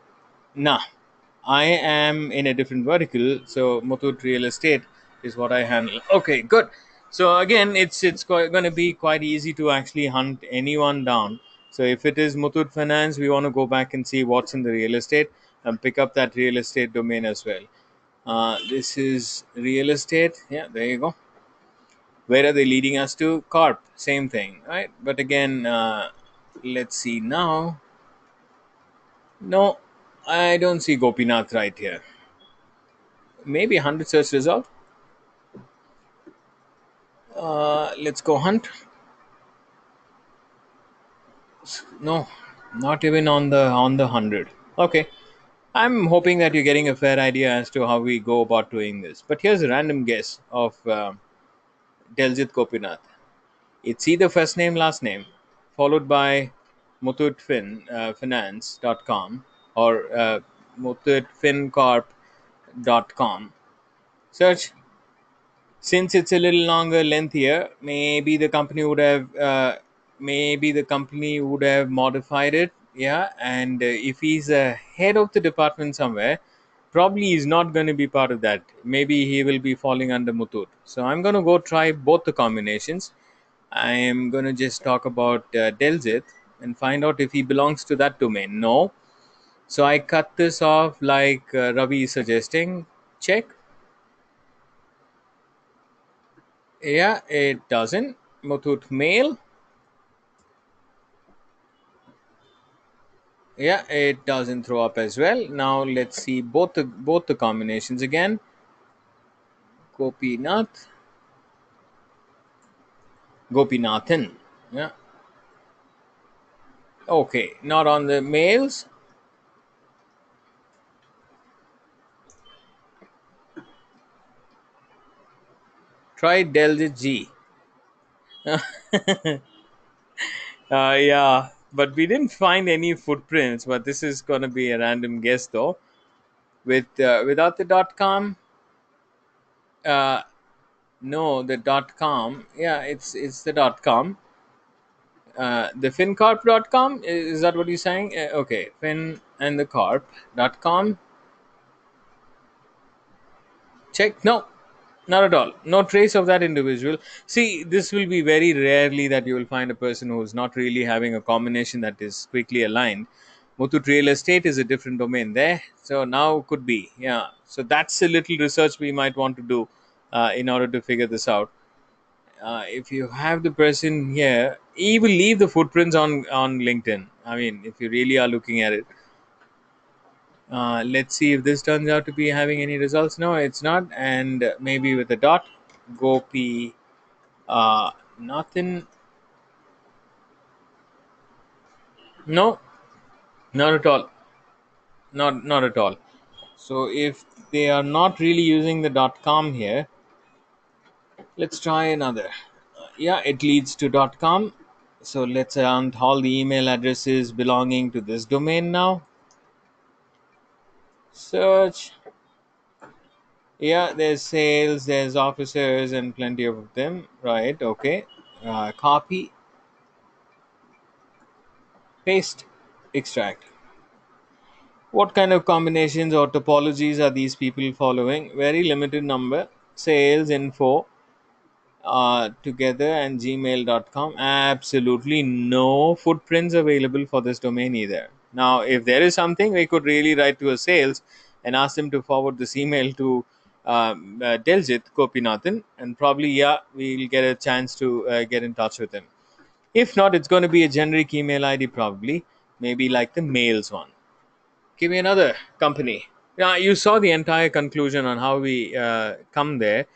Nah, I am in a different vertical, so Muthoot Real Estate is what I handle. Okay, good. So again, it's going to be quite easy to actually hunt anyone down. So if it is Muthoot Finance, we want to go back and see what's in the real estate and pick up that real estate domain as well. This is real estate. Yeah, there you go. Where are they leading us to? Corp, same thing, right? But again, let's see now. No, I don't see Gopinath right here. Maybe 100 search result. Let's go hunt. No, not even on the 100. Okay, I'm hoping that you're getting a fair idea as to how we go about doing this. But here's a random guess of Delzit Gopinath. It's either first name, last name, followed by muthootfinfinance.com or muthootfincorp.com. Search. Since it's a little longer, lengthier, maybe the company would have modified it. Yeah, and if he's a head of the department somewhere, probably he's not going to be part of that. Maybe he will be falling under Muthoot. So I'm going to go try both the combinations. I am going to just talk about Delzit and find out if he belongs to that domain. No. So I cut this off like Ravi is suggesting. Check. Yeah, it doesn't. Muthoot Mail. Yeah, it doesn't throw up as well. Now let's see both the combinations again. Gopinath, Gopinathan. Yeah. Okay, not on the mails. Try Delta G. Yeah, but we didn't find any footprints. But this is gonna be a random guess though. Without the .com, uh, no, the .com. Yeah, it's the .com. The fincorp.com, is that what you're saying? Okay, fin and the corp.com. Check. No, not at all. No trace of that individual. See, this will be very rarely that you will find a person who is not really having a combination that is quickly aligned. Muthoot Real Estate is a different domain there. So now could be. Yeah. So that's a little research we might want to do in order to figure this out. If you have the person here, he will leave the footprints on LinkedIn. I mean, if you really are looking at it. Let's see if this turns out to be having any results. No, it's not. And maybe with a dot, Gopi, nothing. No, not at all. Not at all. So if they are not really using the .com here, let's try another. Yeah, it leads to .com. So let's count all the email addresses belonging to this domain now. Search. Yeah, there's sales, there's officers, and plenty of them. Right. Okay. Copy, paste, extract. What kind of combinations or topologies are these people following? Very limited number. Sales info together and gmail.com. Absolutely no footprints available for this domain either. Now, if there is something, we could really write to a sales and ask them to forward this email to Deljit Kopinathan, and probably, yeah, we'll get a chance to get in touch with him. If not, it's going to be a generic email ID, probably, maybe like the mails one. Give me another company. Yeah, you saw the entire conclusion on how we come there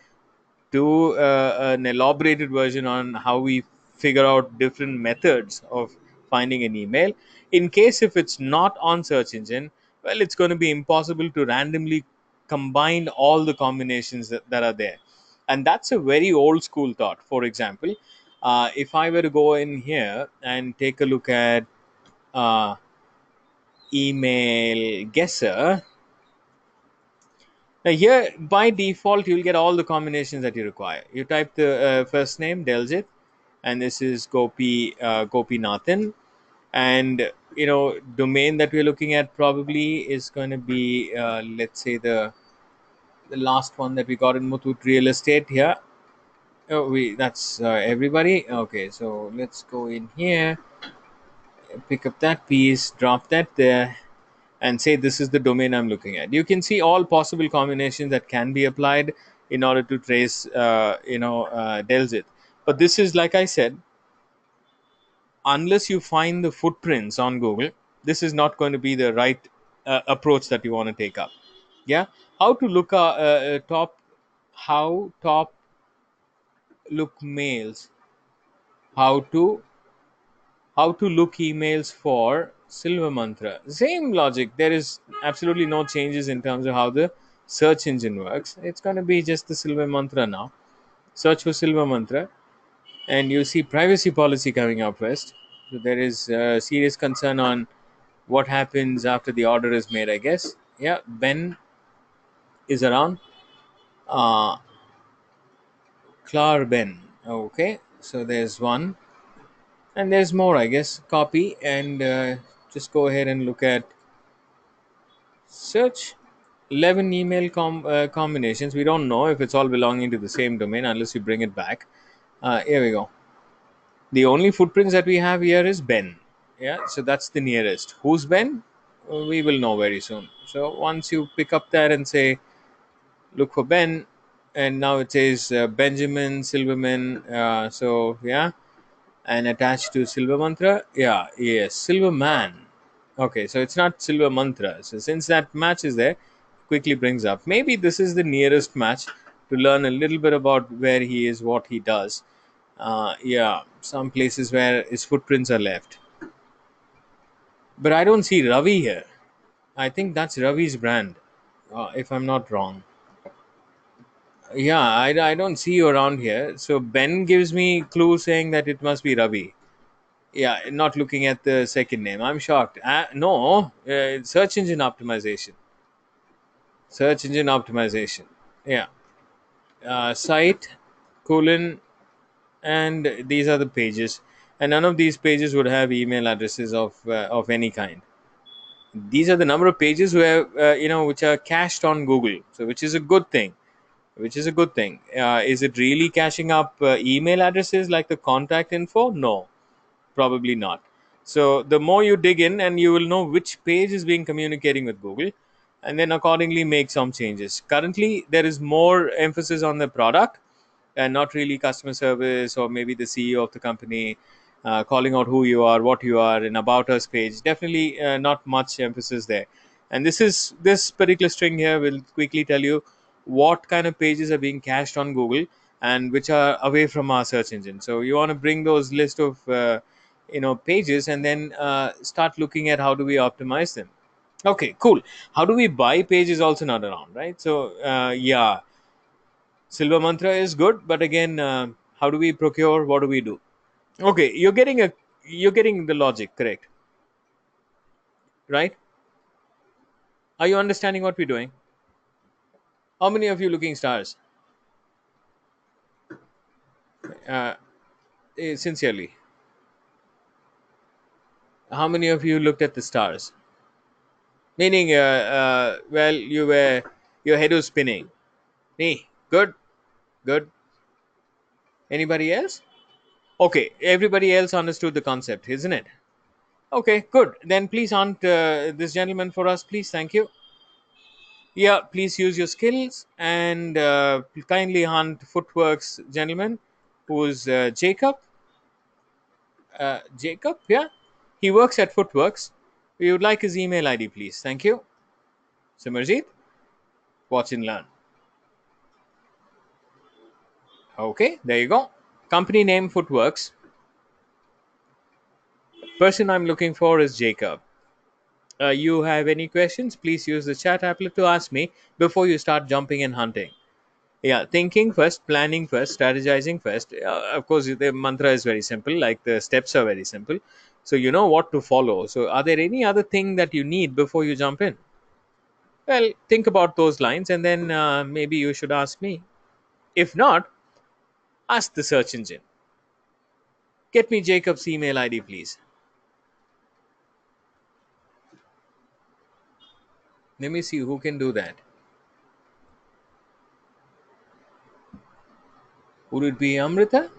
to an elaborated version on how we figure out different methods of finding an email. In case if it's not on search engine, well, it's going to be impossible to randomly combine all the combinations that are there. And that's a very old school thought. For example, if I were to go in here and take a look at uh, email guesser. Now here, by default, you'll get all the combinations that you require. You type the first name, Deljit, and this is Gopinathan. And, domain that we're looking at probably is going to be, let's say, the last one that we got in Muthoot Real Estate here. Oh, that's everybody. Okay, so let's go in here, pick up that piece, drop that there, and say this is the domain I'm looking at. You can see all possible combinations that can be applied in order to trace, Delzit. But this is, like I said, unless you find the footprints on Google, this is not going to be the right approach that you want to take up. Yeah, how to look top look mails, how to look emails for Silver Mantra. Same logic. There is absolutely no changes in terms of how the search engine works. It's going to be just the Silver Mantra now. Search for Silver Mantra. And you see privacy policy coming up first. So there is serious concern on what happens after the order is made, I guess. Yeah, Ben is around. Uh, Clar Ben. Okay, so there's one. And there's more, I guess. Copy and just go ahead and look at search. 11 email combinations. We don't know if it's all belonging to the same domain unless you bring it back. Here we go. The only footprints that we have here is Ben. Yeah, so that's the nearest. Who's Ben? We will know very soon. So once you pick up that and say, look for Ben, and now it says Benjamin Silverman. So yeah, and attached to Silver Mantra. Yeah, yes, Silver Man. Okay, so it's not Silver Mantra. So since that match is there, quickly brings up. Maybe this is the nearest match to learn a little bit about where he is, what he does. Yeah, some places where his footprints are left. But I don't see Ravi here. I think that's Ravi's brand, if I'm not wrong. Yeah, I don't see you around here. So Ben gives me clue saying that it must be Ravi. Yeah, not looking at the second name. I'm shocked. No, search engine optimization. Search engine optimization. Yeah. Site, colon, and these are the pages. And none of these pages would have email addresses of any kind. These are the number of pages where which are cached on Google. So which is a good thing. Which is a good thing. Is it really caching up email addresses like the contact info? No, probably not. So the more you dig in, and you will know which page is being communicating with Google, and then accordingly make some changes. Currently, there is more emphasis on the product and not really customer service or maybe the CEO of the company calling out who you are, what you are, an about us page. Definitely not much emphasis there. And this particular string here will quickly tell you what kind of pages are being cached on Google and which are away from our search engine. So you want to bring those list of pages and then start looking at how do we optimize them. Okay, cool. How do we buy pages? Also not around, right? So yeah, Silver Mantra is good, but again, how do we procure? What do we do? Okay, you're getting the logic correct, right? Are you understanding what we're doing? How many of you looking stars? Uh, Sincerely, how many of you looked at the stars? Meaning, well, your head was spinning. Me, good, good. Anybody else? Okay, everybody else understood the concept, isn't it? Okay, good. Then please hunt this gentleman for us, please. Thank you. Yeah, please use your skills and kindly hunt Footworks gentleman, who's Jacob. Jacob, yeah, he works at Footworks. We would like his email ID, please. Thank you. Simarjeet, watch and learn. Okay, there you go. Company name Footworks. Person I'm looking for is Jacob. You have any questions? Please use the chat applet to ask me before you start jumping and hunting. Yeah, thinking first, planning first, strategizing first. Of course, the mantra is very simple, like the steps are very simple. So you know what to follow. So are there any other thing that you need before you jump in? Well, think about those lines and then maybe you should ask me. If not, ask the search engine. Get me Jacob's email ID, please. Let me see who can do that. Would it be Amrita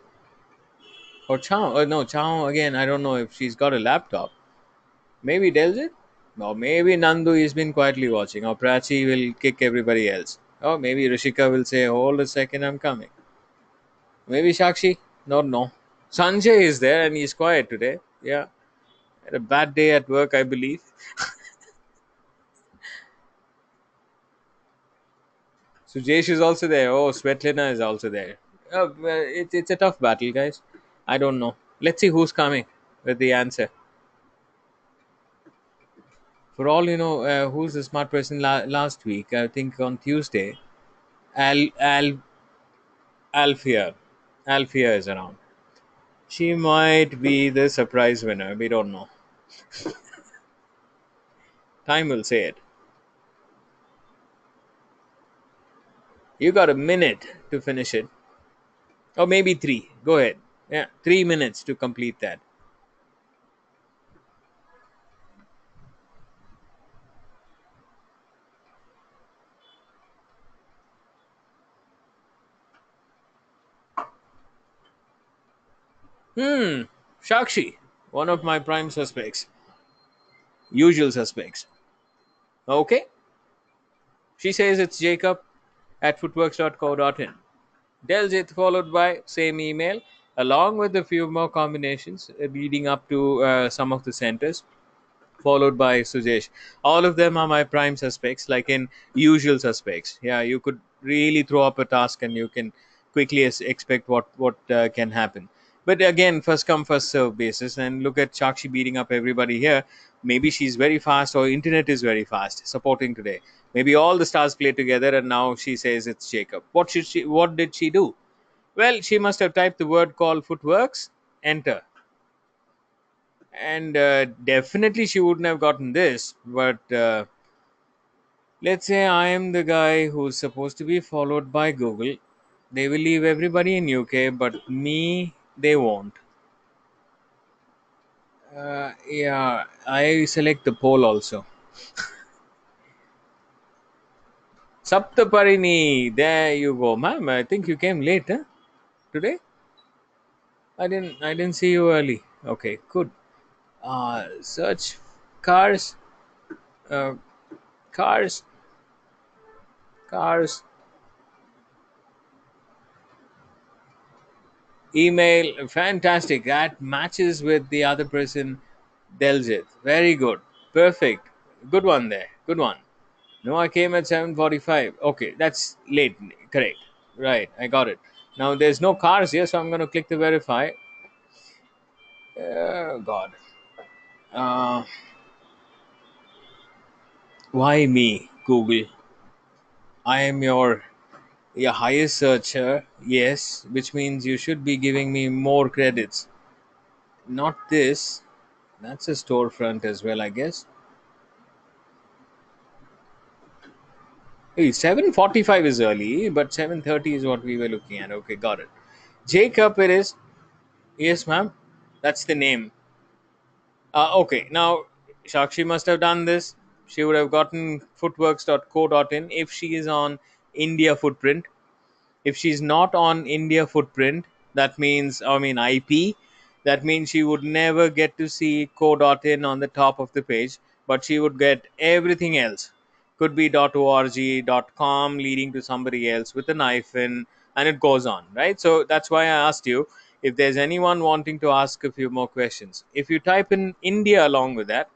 or Chow? No, Chow again. I don't know if she's got a laptop. Maybe Delzit? Or maybe Nandu has been quietly watching. Or Prachi will kick everybody else. Or maybe Rishika will say, hold a second, I'm coming. Maybe Shakshi? No. Sanjay is there and he's quiet today. Yeah. Had a bad day at work, I believe. Sujesh is also there. Oh, Svetlana is also there. Well, it's a tough battle, guys. I don't know. Let's see who's coming with the answer. For all you know, who's the smart person last week? I think on Tuesday. Al Alfia. Alfia is around. She might be the surprise winner. We don't know. Time will say it. You got a minute to finish it. Or maybe three. Go ahead. Yeah, 3 minutes to complete that. Hmm. Shakshi, one of my prime suspects. Usual suspects. Okay. She says it's Jacob at footworks.co.in. Delzit followed by same email along with a few more combinations leading up to some of the centers, followed by Sujesh. All of them are my prime suspects, like in usual suspects. Yeah, you could really throw up a task and you can quickly expect what can happen. But again, first come first serve basis, and look at Chakshi beating up everybody here. Maybe she's very fast, or internet is very fast supporting today. Maybe all the stars play together, and now she says it's Jacob. What should she? What did she do? Well, she must have typed the word called footworks, enter, and definitely she wouldn't have gotten this. But let's say I am the guy who's supposed to be followed by Google. They will leave everybody in UK, but me, they won't. Yeah, I select the poll also. Saptaparini, there you go, ma'am. I think you came late, huh? Today? I didn't see you early. Okay, good. Search cars, uh, cars, cars. Email, fantastic. That matches with the other person, Deljit. Very good. Perfect. Good one there. Good one. No, I came at 7:45. Okay, that's late. Correct. Right, I got it. Now there's no cars here, so I'm going to click the verify. God. Uh, why me, Google? I am your highest searcher, yes, which means you should be giving me more credits. Not this. That's a storefront as well, I guess. Hey, 7:45 is early, but 7:30 is what we were looking at. Okay, got it. Jacob, it is. Yes, ma'am. That's the name. Okay, now Shakshi must have done this. She would have gotten footworks.co.in if she is on India footprint. If she's not on India footprint, that means, I mean, IP, that means she would never get to see co.in on the top of the page, but she would get everything else. Could be .org, .com, leading to somebody else with an hyphen, and it goes on, right? So that's why I asked you if there's anyone wanting to ask a few more questions. If you type in India along with that,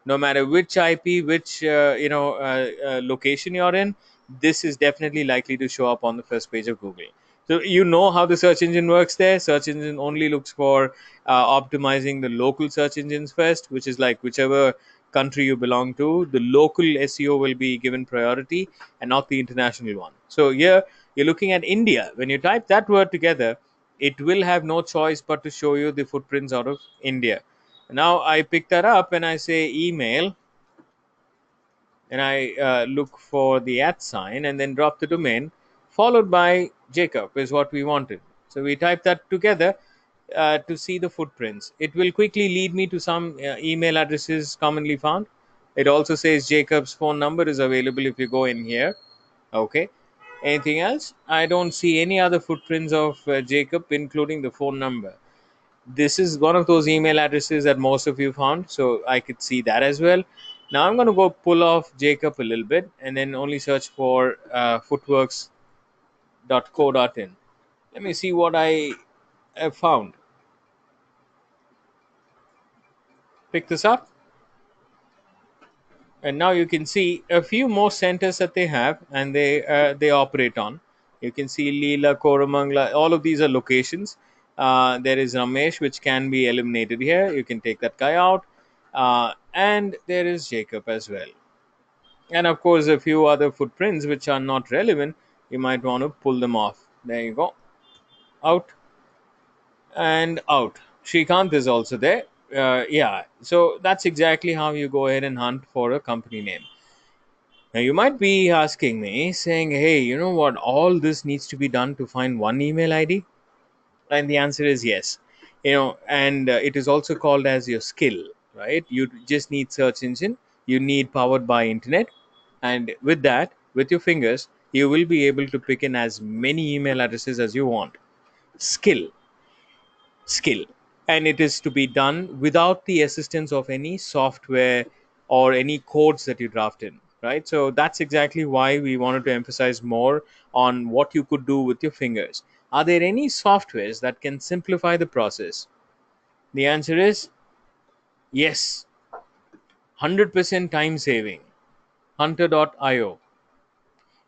no matter which IP, which location you're in, this is definitely likely to show up on the first page of Google. So you know how the search engine works there. Search engine only looks for optimizing the local search engines first, which is like whichever country you belong to, the local SEO will be given priority and not the international one. So here you're looking at India. When you type that word together, it will have no choice but to show you the footprints out of India. Now I pick that up and I say email, and I look for the at sign and then drop the domain, followed by Jacob is what we wanted. So we type that together to see the footprints. It will quickly lead me to some email addresses commonly found. It also says Jacob's phone number is available if you go in here. Okay. Anything else? I don't see any other footprints of Jacob, including the phone number. This is one of those email addresses that most of you found, so I could see that as well. Now I'm going to go pull off Jacob a little bit and then only search for footworks.co.in. Let me see what I have found. Pick this up, and now you can see a few more centers that they have and they operate on. You can see Leela, Koramangala, all of these are locations. There is Ramesh, which can be eliminated here. You can take that guy out. And there is Jacob as well. And of course, a few other footprints which are not relevant. You might want to pull them off. There you go. Out. and out. Shrikant is also there. Yeah, so that's exactly how you go ahead and hunt for a company name. Now, you might be asking me, saying, hey, you know what? All this needs to be done to find one email ID? And the answer is yes. And it is also called as your skill, right? You just need search engine, you need powered by internet. And with that, with your fingers, you will be able to pick in as many email addresses as you want. Skill skill and it is to be done without the assistance of any software or any codes that you draft in, right? So that's exactly why we wanted to emphasize more on what you could do with your fingers. Are there any softwares that can simplify the process? The answer is yes. 100% time saving. Hunter.io.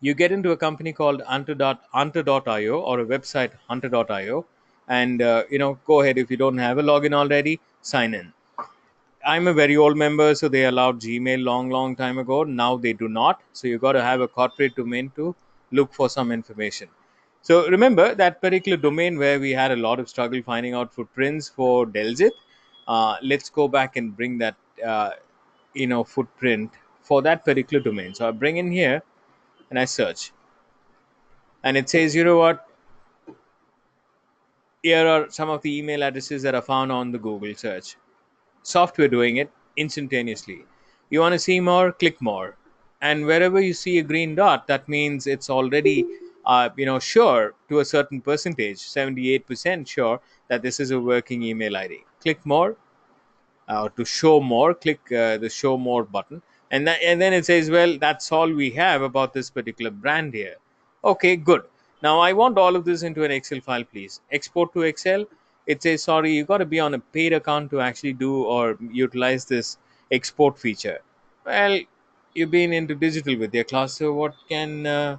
You get into a company called hunter.io or a website hunter.io, and go ahead. If you don't have a login already, sign in. I'm a very old member, so they allowed Gmail long, long time ago. Now they do not. So you got to have a corporate domain to look for some information. So remember that particular domain where we had a lot of struggle finding out footprints for Delzit. Let's go back and bring that footprint for that particular domain. So I bring in here and I search, and it says, you know what? Here are some of the email addresses that are found on the Google search. Software doing it instantaneously. You want to see more? Click more. And wherever you see a green dot, that means it's already sure to a certain percentage, 78% sure that this is a working email ID. Click more. To show more, click the show more button, and then it says, well, that's all we have about this particular brand here. Okay, good. Now I want all of this into an Excel file, please. Export to Excel. It says, sorry, you got to be on a paid account to actually do or utilize this export feature. Well, you've been into digital with your class, so what can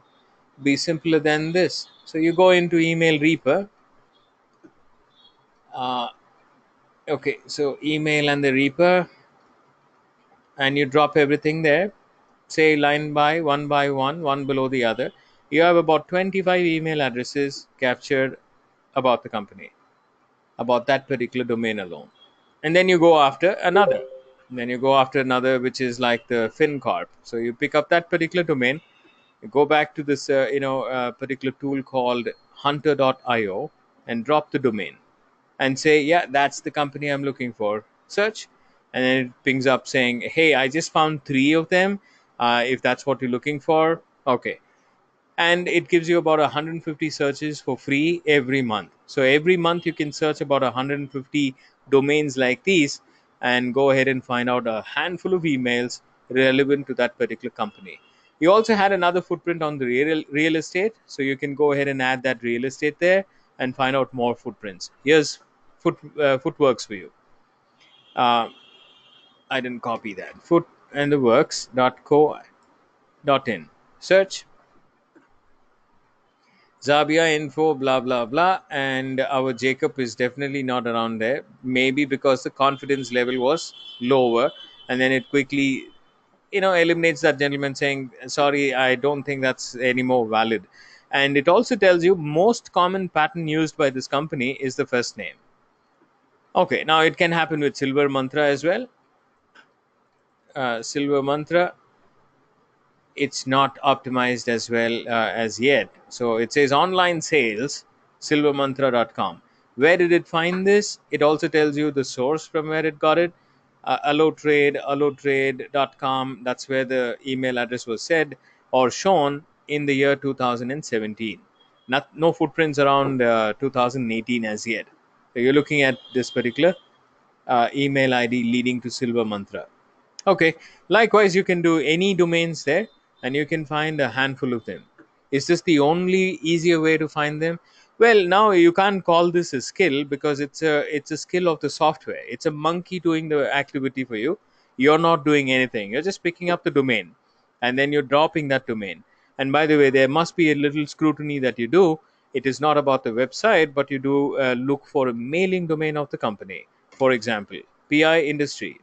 be simpler than this? So you go into email reaper. uh, okay, so email and the reaper, and you drop everything there, say line by one below the other. You have about 25 email addresses captured about the company, about that particular domain alone. And then you go after another. Then you go after another, which is like the FinCorp. So you pick up that particular domain, you go back to this particular tool called hunter.io and drop the domain and say, yeah, that's the company I'm looking for. Search, and then it pings up saying, hey, I just found three of them. If that's what you're looking for, okay. And it gives you about 150 searches for free every month. So every month you can search about 150 domains like these and go ahead and find out a handful of emails relevant to that particular company. You also had another footprint on the real estate, so you can go ahead and add that real estate there and find out more footprints. Here's footworks for you. uh, I didn't copy that. Foot and the works.co.in. Search Zabia info, blah blah blah, and our Jacob is definitely not around there. Maybe because the confidence level was lower, and then it quickly, eliminates that gentleman saying, "Sorry, I don't think that's any more valid." And it also tells you most common pattern used by this company is the first name. Okay, now it can happen with Silver Mantra as well. Silver Mantra, it's not optimized as well as yet. So it says online sales, silvermantra.com. Where did it find this? It also tells you the source from where it got it. Allotrade.com. That's where the email address was said or shown in the year 2017. No footprints around 2018 as yet. So you're looking at this particular email ID leading to Silver Mantra. Okay. Likewise, you can do any domains there and you can find a handful of them. Is this the only easier way to find them? Well, now you can't call this a skill because it's a skill of the software. It's a monkey doing the activity for you. You're not doing anything. You're just picking up the domain and then you're dropping that domain. And by the way, there must be a little scrutiny that you do. It is not about the website, but you do look for a mailing domain of the company. For example, PI Industry,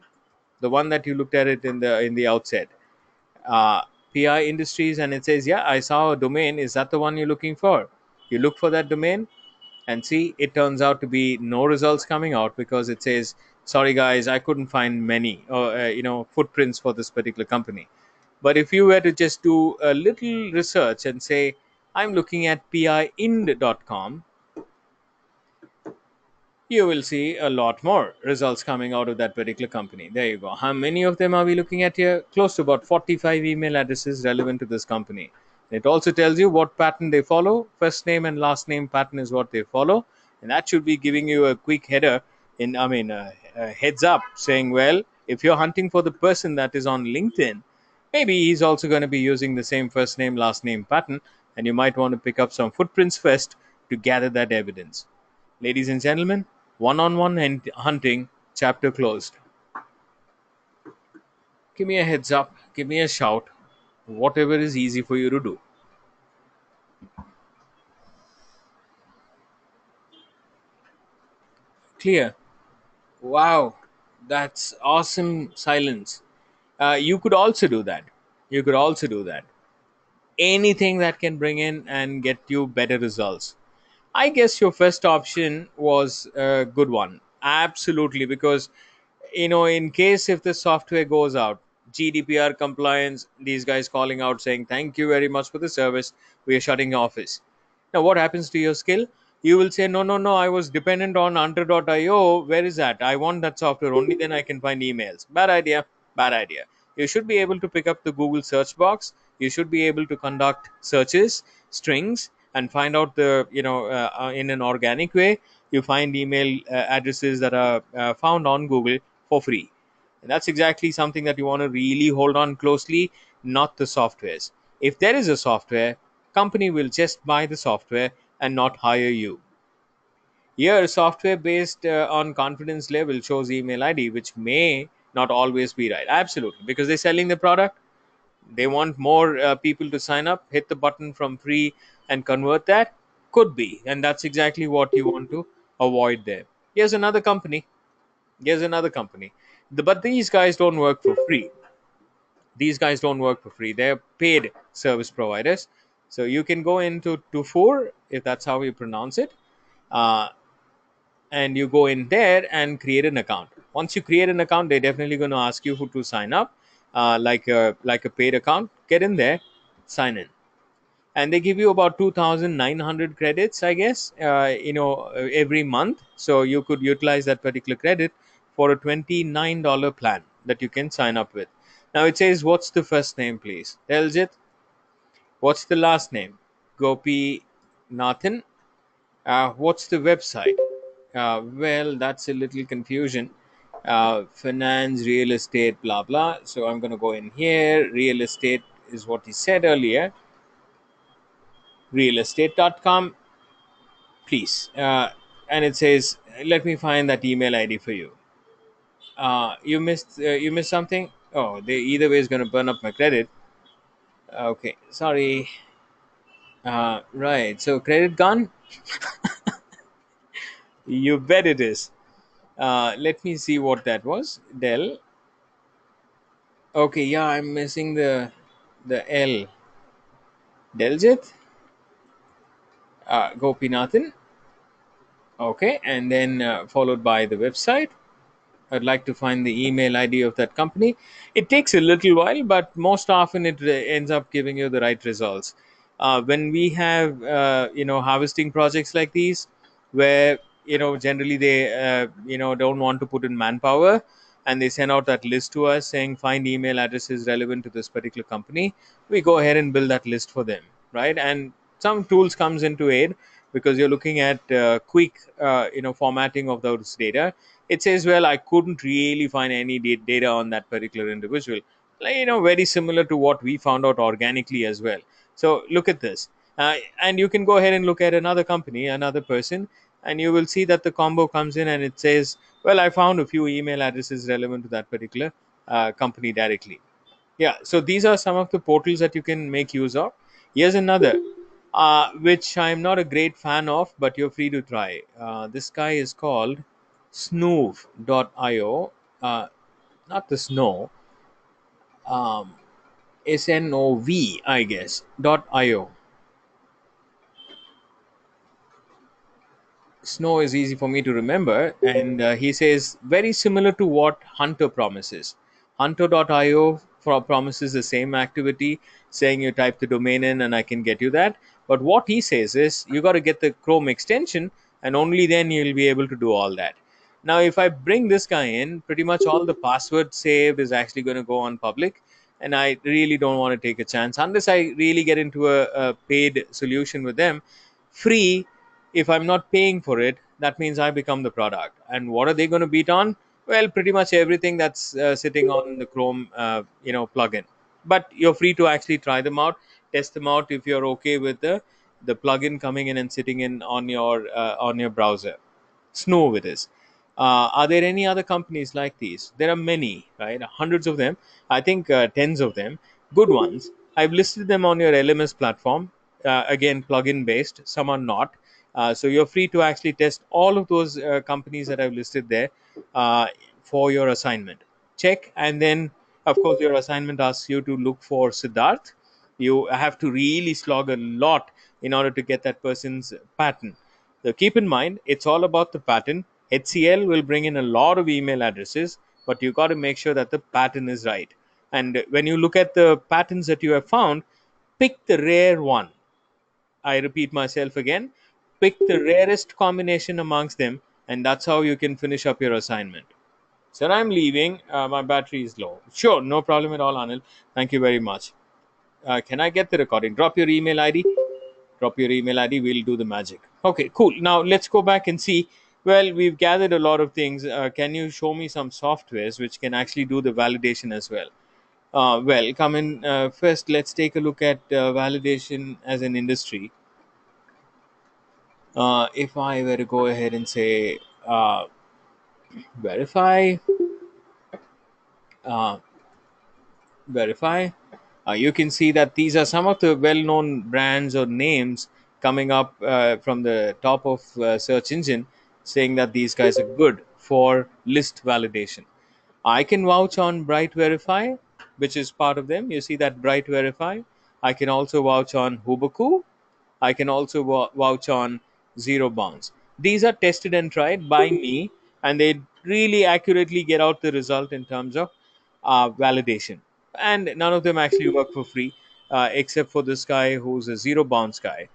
the one that you looked at it in the outset, uh, PI Industries, and it says, yeah, I saw a domain. Is that the one you're looking for? You look for that domain, and see, it turns out to be no results coming out because it says, sorry guys, I couldn't find many footprints for this particular company. But if you were to just do a little research and say, I'm looking at pind.com, you will see a lot more results coming out of that particular company. There you go. How many of them are we looking at here? Close to about 45 email addresses relevant to this company. It also tells you what pattern they follow. First name and last name pattern is what they follow. And that should be giving you a quick header a heads up saying, well, if you're hunting for the person that is on LinkedIn, maybe he's also going to be using the same first name, last name pattern. And you might want to pick up some footprints first to gather that evidence. Ladies and gentlemen, one on one hunting, chapter closed. Give me a heads up, give me a shout, whatever is easy for you to do. Clear. Wow, that's awesome silence. You could also do that. You could also do that. Anything that can bring in and get you better results. I guess your first option was a good one. Absolutely, because in case if the software goes out, GDPR compliance, these guys calling out saying thank you very much for the service, we are shutting your office. Now, what happens to your skill? You will say, no, no, no, I was dependent on Hunter.io. Where is that? I want that software. Only then I can find emails. Bad idea. Bad idea. You should be able to pick up the Google search box. You should be able to conduct searches, strings, and find out in an organic way. You find email addresses that are found on Google for free. And that's exactly something that you want to really hold on closely, not the softwares. If there is a software, company will just buy the software and not hire you. Here, software based on confidence level shows email ID, which may not always be right. Absolutely, because they're selling the product. They want more people to sign up, hit the button from free and convert that. Could be. And that's exactly what you want to avoid there. Here's another company. Here's another company. But these guys don't work for free. These guys don't work for free. They're paid service providers. So you can go into to four, if that's how you pronounce it, uh, and you go in there and create an account. Once you create an account, they're definitely going to ask you who to sign up, like a paid account. Get in there, sign in, and they give you about 2,900 credits, I guess, every month. So you could utilize that particular credit for a $29 plan that you can sign up with. Now it says, what's the first name, please? Daljit. What's the last name? Gopi Nathan. What's the website? Well, that's a little confusion. Finance, real estate, blah blah. So I'm going to go in here. Real estate is what he said earlier. Realestate.com, please. And it says, let me find that email ID for you. You missed something. Oh, they either way is going to burn up my credit. Okay, sorry. Right. So credit gone. You bet it is. Let me see what that was. Dell. Okay, yeah, I'm missing the L. Deljit. Gopinathan. Okay, and then followed by the website. I'd like to find the email ID of that company. It takes a little while, but most often it ends up giving you the right results. When we have harvesting projects like these, where generally they don't want to put in manpower, and they send out that list to us saying find email addresses relevant to this particular company, we go ahead and build that list for them, right? And some tools comes into aid because you're looking at quick formatting of those data. It says, well, I couldn't really find any data on that particular individual, like, very similar to what we found out organically as well. So look at this, and you can go ahead and look at another company, another person, and you will see that the combo comes in and it says, well, I found a few email addresses relevant to that particular company directly. Yeah, so these are some of the portals that you can make use of. Here's another, which I'm not a great fan of, but you're free to try. This guy is called Snove.io. Not the snow, um, SNOV, I guess, .io. Snow is easy for me to remember, and he says very similar to what Hunter promises. Hunter.io promises the same activity, saying you type the domain in and I can get you that. But what he says is you got to get the Chrome extension, and only then you'll be able to do all that. Now, if I bring this guy in, pretty much all the password saved is actually going to go on public, and I really don't want to take a chance unless I really get into a paid solution with them. Free, if I'm not paying for it, that means I become the product. And what are they going to beat on? Well, pretty much everything that's sitting on the Chrome, plugin. But you're free to actually try them out, test them out if you're okay with the plugin coming in and sitting in on your browser. Snow it is. Are there any other companies like these? There are many, right? Hundreds of them. I think tens of them. Good ones. I've listed them on your LMS platform. Again, plugin based. Some are not. So you're free to actually test all of those companies that I've listed there uh, for your assignment. Check, and then, of course, your assignment asks you to look for Siddharth. You have to really slog a lot in order to get that person's pattern. So keep in mind, it's all about the pattern. HCL will bring in a lot of email addresses, but you got to make sure that the pattern is right. And when you look at the patterns that you have found, pick the rare one. I repeat myself again, pick the rarest combination amongst them, and that's how you can finish up your assignment. Sir, I'm leaving. My battery is low. Sure, no problem at all, Anil. Thank you very much. Can I get the recording? Drop your email ID. Drop your email ID. We'll do the magic. Okay, cool. Now let's go back and see. Well, we've gathered a lot of things. Can you show me some softwares which can actually do the validation as well? Well, come in first. Let's take a look at validation as an industry. If I were to go ahead and say verify, uh, verify, you can see that these are some of the well-known brands or names coming up from the top of search engine, saying that these guys are good for list validation. I can vouch on Bright Verify, which is part of them. You see that Bright Verify. I can also vouch on Hubaku. I can also vouch on Zero Bounce. These are tested and tried by me, and they really accurately get out the result in terms of validation. And none of them actually work for free, except for this guy who's a Zero Bounce guy,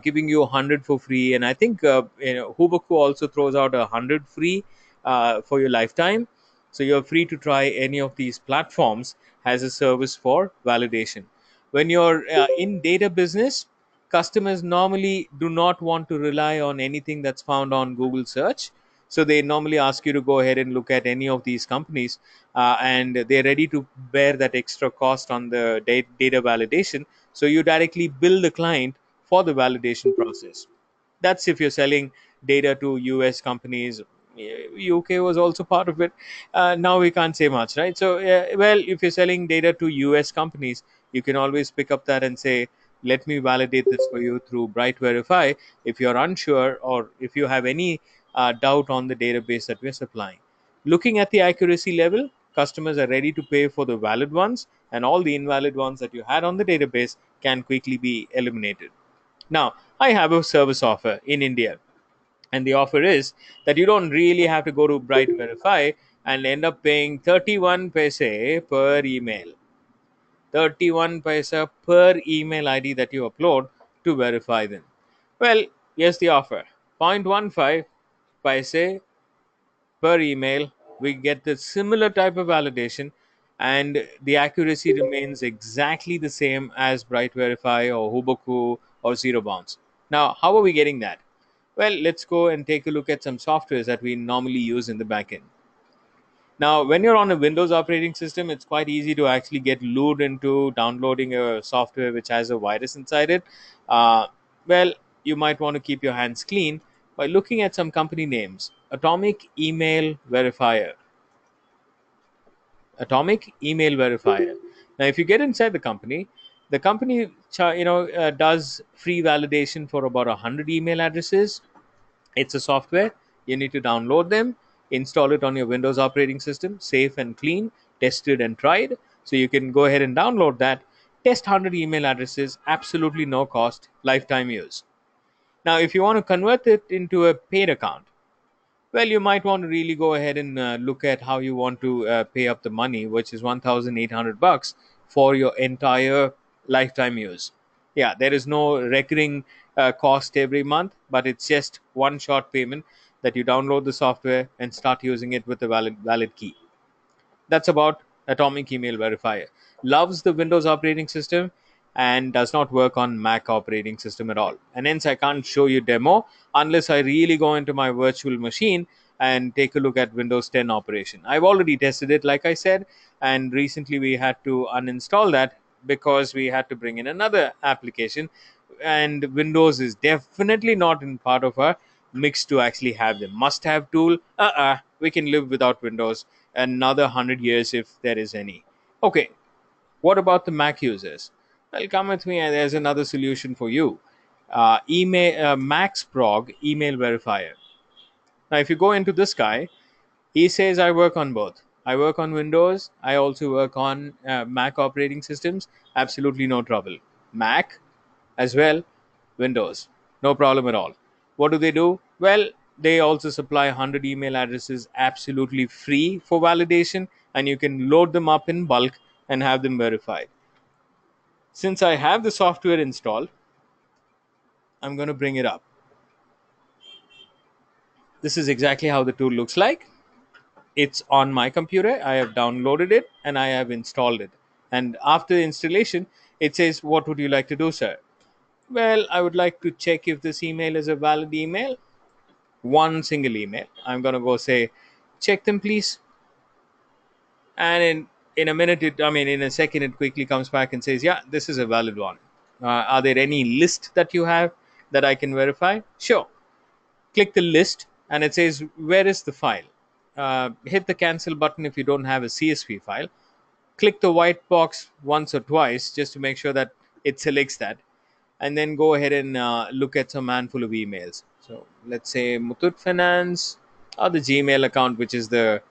giving you 100 for free. And I think Hubaku also throws out 100 free for your lifetime. So you're free to try any of these platforms as a service for validation. When you're in data business, customers normally do not want to rely on anything that's found on Google search. So they normally ask you to go ahead and look at any of these companies, and they're ready to bear that extra cost on the data validation. So you directly bill the client for the validation process. That's if you're selling data to US companies. UK was also part of it. Now we can't say much, right? So, well, if you're selling data to US companies, you can always pick up that and say, let me validate this for you through Bright Verify if you're unsure or if you have any doubt on the database that we're supplying. Looking at the accuracy level, customers are ready to pay for the valid ones, and all the invalid ones that you had on the database can quickly be eliminated. Now, I have a service offer in India, and the offer is that you don't really have to go to Bright Verify and end up paying 31 paise per email. 31 paisa per email ID that you upload to verify them. Well, here's the offer: 0.15 paise per email. We get the similar type of validation, and the accuracy remains exactly the same as Bright Verify or Huboku or Zero Bounce. Now, how are we getting that? Well, let's go and take a look at some softwares that we normally use in the backend. Now, when you're on a Windows operating system, it's quite easy to actually get lured into downloading a software which has a virus inside it. Uh, well, you might want to keep your hands clean by looking at some company names. Atomic Email Verifier. Atomic Email Verifier. Now, if you get inside the company does free validation for about 100 email addresses. It's a software. You need to download them, install it on your Windows operating system, safe and clean, tested and tried. So you can go ahead and download that, test 100 email addresses, absolutely no cost, lifetime use. Now, if you want to convert it into a paid account, well, you might want to really go ahead and look at how you want to pay up the money, which is 1,800 bucks for your entire lifetime use. Yeah, there is no recurring cost every month, but it's just one shot payment that you download the software and start using it with a valid key. That's about Atomic Email Verifier. Loves the Windows operating system and does not work on Mac operating system at all. And hence, I can't show you demo unless I really go into my virtual machine and take a look at Windows 10 operation. I've already tested it, like I said, and recently we had to uninstall that because we had to bring in another application, and Windows is definitely not in part of our mix to actually have the must-have tool. We can live without Windows another 100 years if there is any. Okay, what about the Mac users? Well, come with me, and there's another solution for you. Email Max Prog Email Verifier. Now, if you go into this guy, he says I work on both. I work on Windows. I also work on Mac operating systems. Absolutely no trouble. Mac as well, Windows, no problem at all. What do they do? Well, they also supply 100 email addresses absolutely free for validation, and you can load them up in bulk and have them verified. Since I have the software installed, I'm going to bring it up. This is exactly how the tool looks like. It's on my computer. I have downloaded it and I have installed it. And after installation, it says, "What would you like to do, sir?" Well, I would like to check if this email is a valid email. One single email. I'm going to go say, "Check them, please." And in a minute, in a second, it quickly comes back and says, "Yeah, this is a valid one. Are there any list that you have that I can verify?" Sure. Click the list, and it says, "Where is the file?" Hit the cancel button if you don't have a CSV file. Click the white box once or twice just to make sure that it selects that, and then go ahead and look at some handful of emails. So let's say Muthoot Finance, or the Gmail account, which is the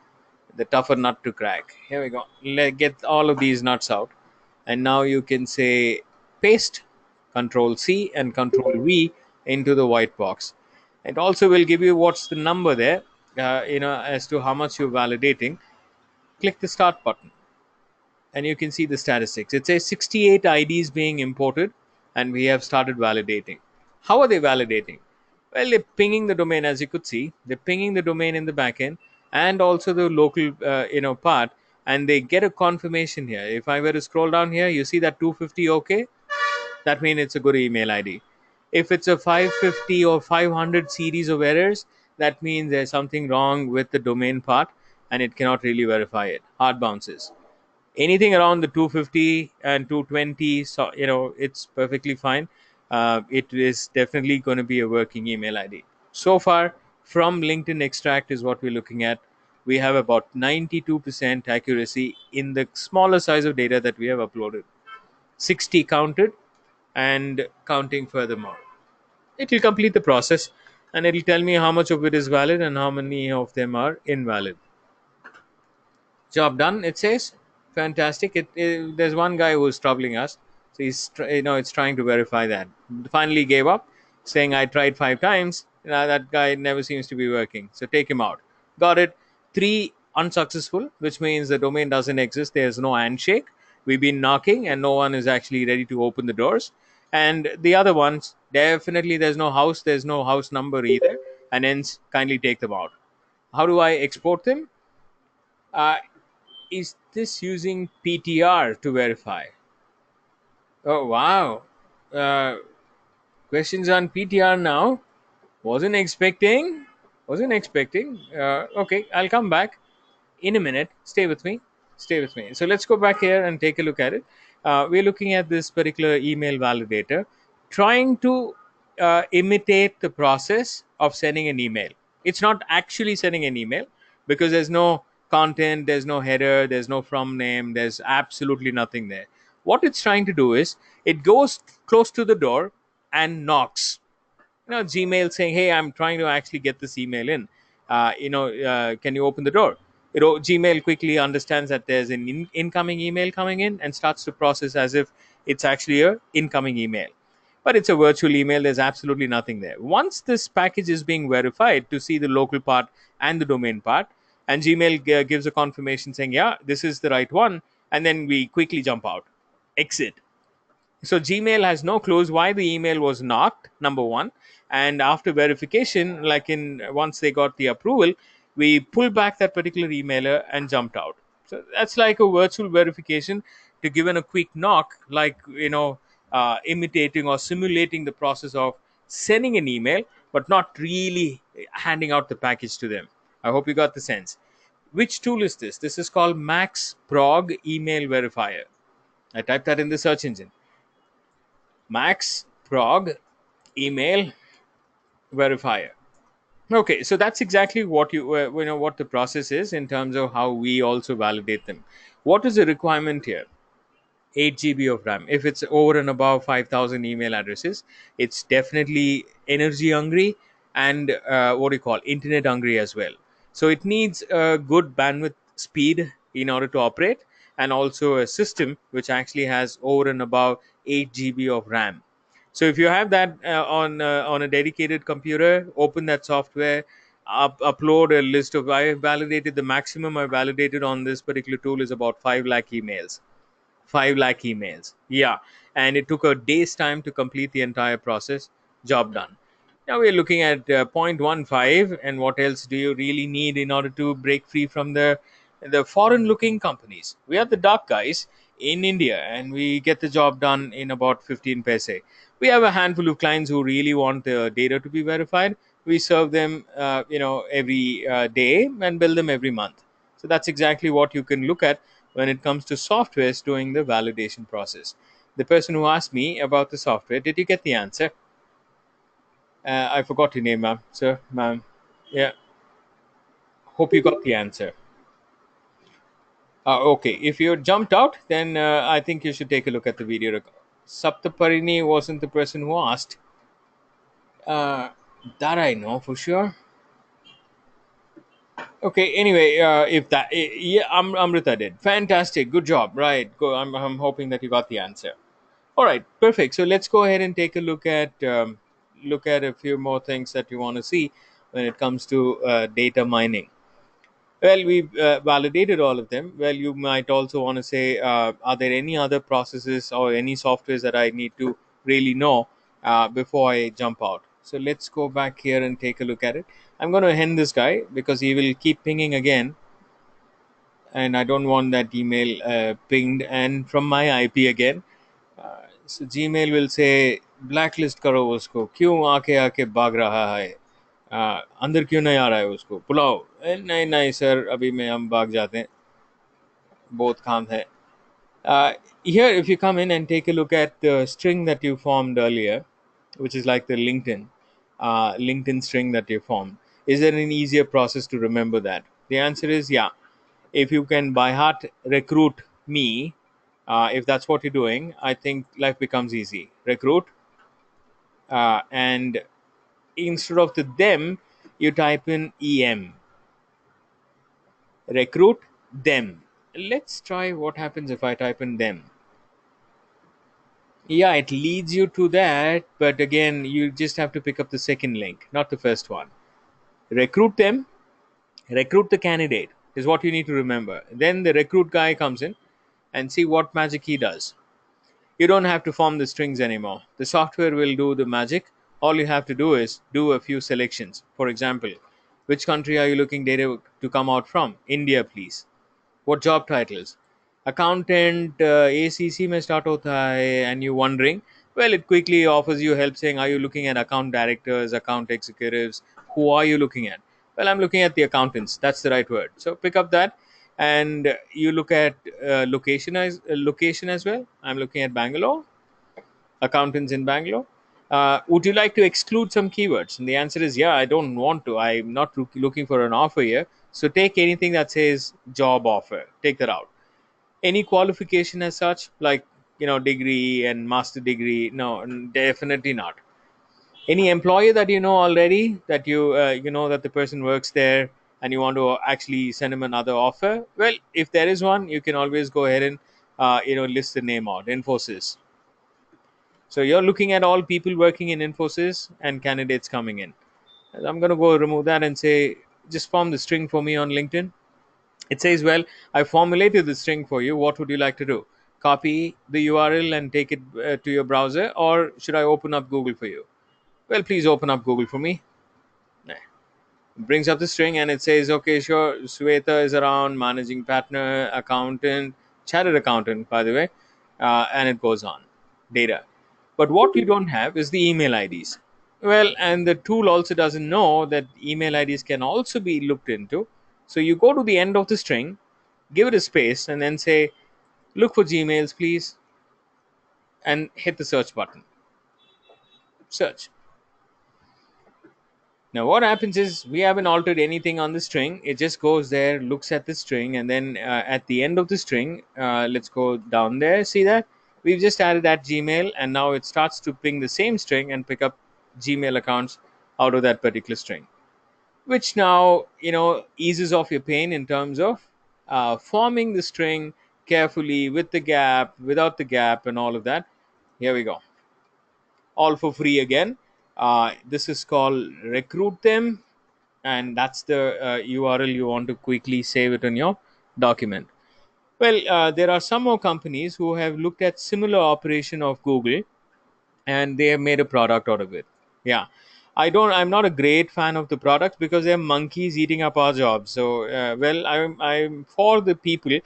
tougher nut to crack. Here we go. Let get all of these nuts out, and now you can say paste, Control C and Control V into the white box. It also will give you what's the number there, as to how much you're validating. Click the start button, and you can see the statistics. It says 68 IDs being imported, and we have started validating. How are they validating? Well, they're pinging the domain, as you could see. They're pinging the domain in the backend and also the local, part, and they get a confirmation here. If I were to scroll down here, you see that 250 OK. That means it's a good email ID. If it's a 550 or 500 series of errors, that means there's something wrong with the domain part, and it cannot really verify it. Hard bounces. Anything around the 250 and 220, so it's perfectly fine. It is definitely going to be a working email ID. So far, from LinkedIn extract is what we're looking at. We have about 92% accuracy in the smaller size of data that we have uploaded. 60 counted and counting furthermore. It will complete the process, and it will tell me how much of it is valid and how many of them are invalid. Job done, it says. Fantastic. There's one guy who's troubling us, so it's trying to verify that. Finally gave up, saying, "I tried 5 times. That guy never seems to be working, so take him out." Got it. 3 unsuccessful, which means the domain doesn't exist. There's no handshake. We've been knocking and no one is actually ready to open the doors. And the other ones, definitely there's no house number either, and hence kindly take them out. How do I export them? uh, is this using PTR to verify? Oh, wow. Uh, Questions on PTR now. Wasn't expecting. Wasn't expecting. Okay, I'll come back in a minute. Stay with me. Stay with me. So let's go back here and take a look at it. We're looking at this particular email validator, trying to imitate the process of sending an email. It's not actually sending an email because there's no content, there's no header, there's no from name, there's absolutely nothing there. What it's trying to do is it goes close to the door and knocks. Gmail saying, "Hey, I'm trying to actually get this email in. Can you open the door?" Gmail quickly understands that there's an incoming email coming in and starts to process as if it's actually a incoming email. but it's a virtual email. There's absolutely nothing there. Once this package is being verified to see the local part and the domain part, and Gmail gives a confirmation saying, yeah, this is the right one, and then we quickly jump out, exit. So Gmail has no clues why the email was knocked, number one. And after verification, like in once they got the approval, we pulled back that particular emailer and jumped out. So that's like a virtual verification to given a quick knock, like imitating or simulating the process of sending an email, but not really handing out the package to them. I hope you got the sense. Which tool is this? This is called Max Prog Email Verifier. I typed that in the search engine. Max Prog Email Verifier. Okay, so that's exactly what you know what the process is in terms of how we also validate them. What is the requirement here? 8 GB of RAM. If it's over and above 5,000 email addresses, it's definitely energy hungry and what do you call internet hungry as well. So it needs a good bandwidth speed in order to operate, and also a system which actually has over and above 8 GB of RAM. So if you have that on a dedicated computer, open that software, upload a list of. I validated the maximum I validated on this particular tool is about 5 lakh emails. 5 lakh emails, yeah. And it took a day's time to complete the entire process. Job done. Now we're looking at 0.15. And what else do you really need in order to break free from the foreign looking companies? We are the dark guys in India, and we get the job done in about 15 paise. We have a handful of clients who really want the data to be verified. We serve them every day and bill them every month. So that's exactly what you can look at when it comes to softwares doing the validation process. The person who asked me about the software, did you get the answer? I forgot your name, ma'am. Sir, ma'am. Yeah, hope you got the answer. Okay, if you jumped out, then I think you should take a look at the video. Saptaparini wasn't the person who asked. Uh, that I know for sure. Okay, anyway, if that, yeah, Amrita did. Fantastic, good job. Right, go. I'm hoping that you got the answer. All right, perfect. So let's go ahead and take a look at a few more things that you want to see when it comes to data mining. Well, we've validated all of them. Well, you might also want to say, are there any other processes or any softwares that I need to really know before I jump out? So let's go back here and take a look at it. I'm going to end this guy because he will keep pinging again, and I don't want that email pinged and from my IP again. So Gmail will say blacklist करो उसको क्यों आके आके भाग रहा है अंदर क्यों नहीं आ रहा है उसको बुलाओ नहीं नहीं सर अभी में हम भाग जाते हैं बहुत काम है uh, here if you come in and take a look at the string that you formed earlier, which is like the LinkedIn string that you formed, is there an easier process to remember that? The answer is yeah. If you can by heart recruit me, if that's what you're doing, I think life becomes easy. Recruit, and instead of the them, you type in em. Recruit them. Let's try what happens if I type in them. Yeah, it leads you to that, but again, you just have to pick up the second link, not the first one. Recruit them, recruit the candidate is what you need to remember. Then the recruit guy comes in and see what magic he does. You don't have to form the strings anymore. The software will do the magic. All you have to do is do a few selections. For example, which country are you looking data to come out from? India, please. What job titles? Accountant, ACC में start होता है, and you wondering. Well, it quickly offers you help saying, are you looking at account directors, account executives? Who are you looking at? Well, I'm looking at the accountants. That's the right word. So pick up that, and you look at location as well. I'm looking at Bangalore, accountants in Bangalore. Would you like to exclude some keywords? And the answer is yeah, I don't want to. I'm not looking for an offer here. So take anything that says job offer, take that out. Any qualification as such, like degree and master degree, no, definitely not. Any employer that you know already, that you know that the person works there, and you want to actually send him another offer, well, if there is one, you can always go ahead and list the name out. Infosys, So you're looking at all people working in Infosys and candidates coming in. And I'm going to go remove that and say, just form the string for me on LinkedIn. It says, well, I formulated the string for you. What would you like to do? Copy the URL and take it to your browser, or should I open up Google for you? Well, please open up Google for me. Nah. Brings up the string and it says, okay, sure, Sweta is around, managing partner, accountant, chartered accountant, by the way, and it goes on. Data. But what you don't have is the email IDs. Well, and the tool also doesn't know that email IDs can also be looked into. So you go to the end of the string, give it a space, and then say, look for Gmails, please, and hit the search button. Search. Now, what happens is we haven't altered anything on the string. It just goes there, looks at the string, and then at the end of the string, let's go down there. See that? We've just added that Gmail, and now it starts to ping the same string and pick up Gmail accounts out of that particular string, which now, eases off your pain in terms of forming the string carefully with the gap, without the gap, and all of that. Here we go. All for free again. This is called Recruit Them, and that's the URL you want to quickly save it on your document. Well, there are some more companies who have looked at similar operation of Google, and they have made a product out of it. Yeah, I'm not a great fan of the product because they're monkeys eating up our jobs. So well, I'm for the people,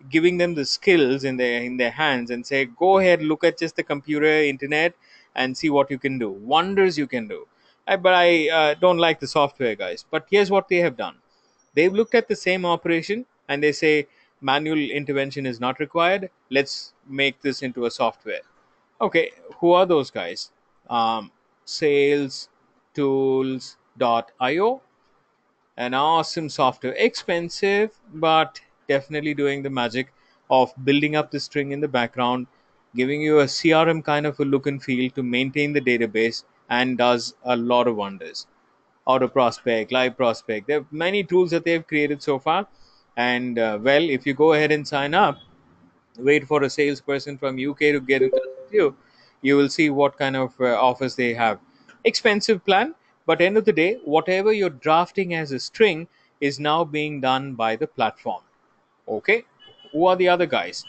giving them the skills in their hands and say, go ahead, look at just the computer, internet, and see what you can do, wonders you can do. But I don't like the software guys. But here's what they have done. They've looked at the same operation and they say manual intervention is not required, let's make this into a software. Okay, who are those guys? Sales Tools.io, an awesome software, expensive, but definitely doing the magic of building up the string in the background, giving you a CRM kind of a look and feel to maintain the database, and does a lot of wonders. Auto prospect, live prospect. There are many tools that they've created so far. And well, if you go ahead and sign up, wait for a salesperson from UK to get in touch with you, you will see what kind of offers they have. Expensive plan, but end of the day, whatever you're drafting as a string is now being done by the platform. Okay, who are the other guys?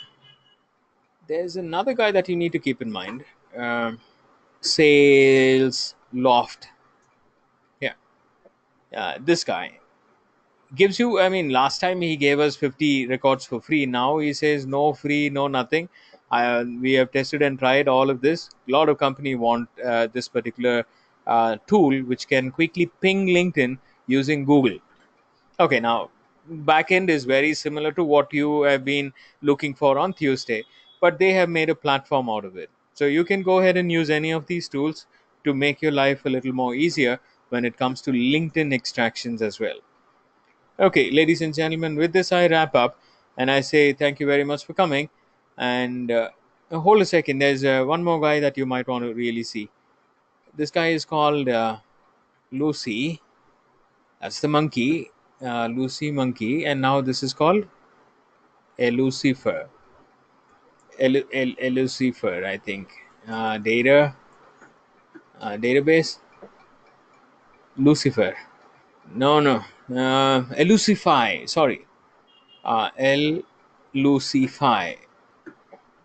There's another guy that you need to keep in mind. Sales Loft. Yeah, this guy gives you, I mean, last time he gave us 50 records for free. Now he says no free, no nothing. We have tested and tried all of this. A lot of company want this particular tool which can quickly ping LinkedIn using Google. Okay, now backend is very similar to what you have been looking for on Tuesday, but they have made a platform out of it. So you can go ahead and use any of these tools to make your life a little more easier when it comes to LinkedIn extractions as well. Okay, ladies and gentlemen, with this I wrap up and I say thank you very much for coming. And hold a second, there's one more guy that you might want to really see. This guy is called Lucy. That's the monkey, Lucy monkey. And now this is called Lucifer. Lucifer, I think. Database. Lucifer. No, no. Elusify. Sorry. L Lucify.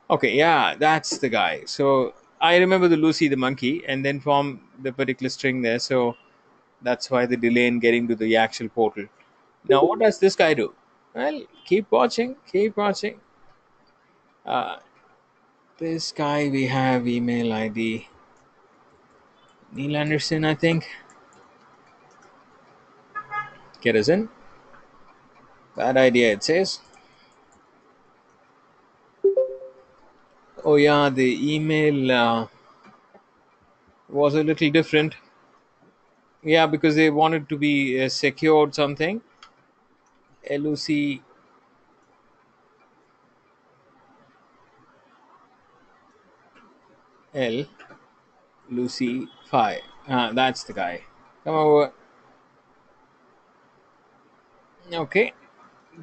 Okay, yeah, that's the guy. So I remember the Lucy the monkey and then from the particular string there. So that's why the delay in getting to the actual portal. Now, what does this guy do? Well, keep watching, keep watching. Uh, this guy, we have email ID Neil Anderson, I think. Get us in. Bad idea, it says. Oh, yeah, the email was a little different. Yeah, because they wanted to be secured something. LUC L Lucy Phi. That's the guy. Come over. Okay.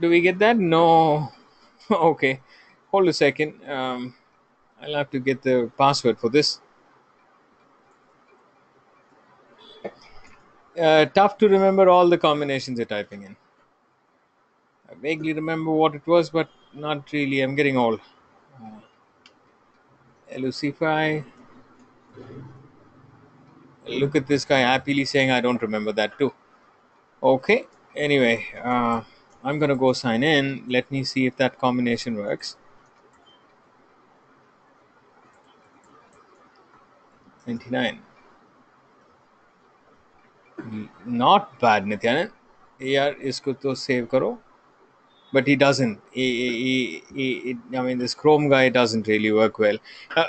Do we get that? No. Okay. Hold a second. I'll have to get the password for this. Tough to remember all the combinations you're typing in. I vaguely remember what it was, but not really. I'm getting old. Lucify. Look at this guy happily saying, I don't remember that too. Okay. Anyway, I'm going to go sign in. Let me see if that combination works. 99. Not bad, Nityanan. यार इसको तो save करो. But he doesn't. I mean, this Chrome guy doesn't really work well.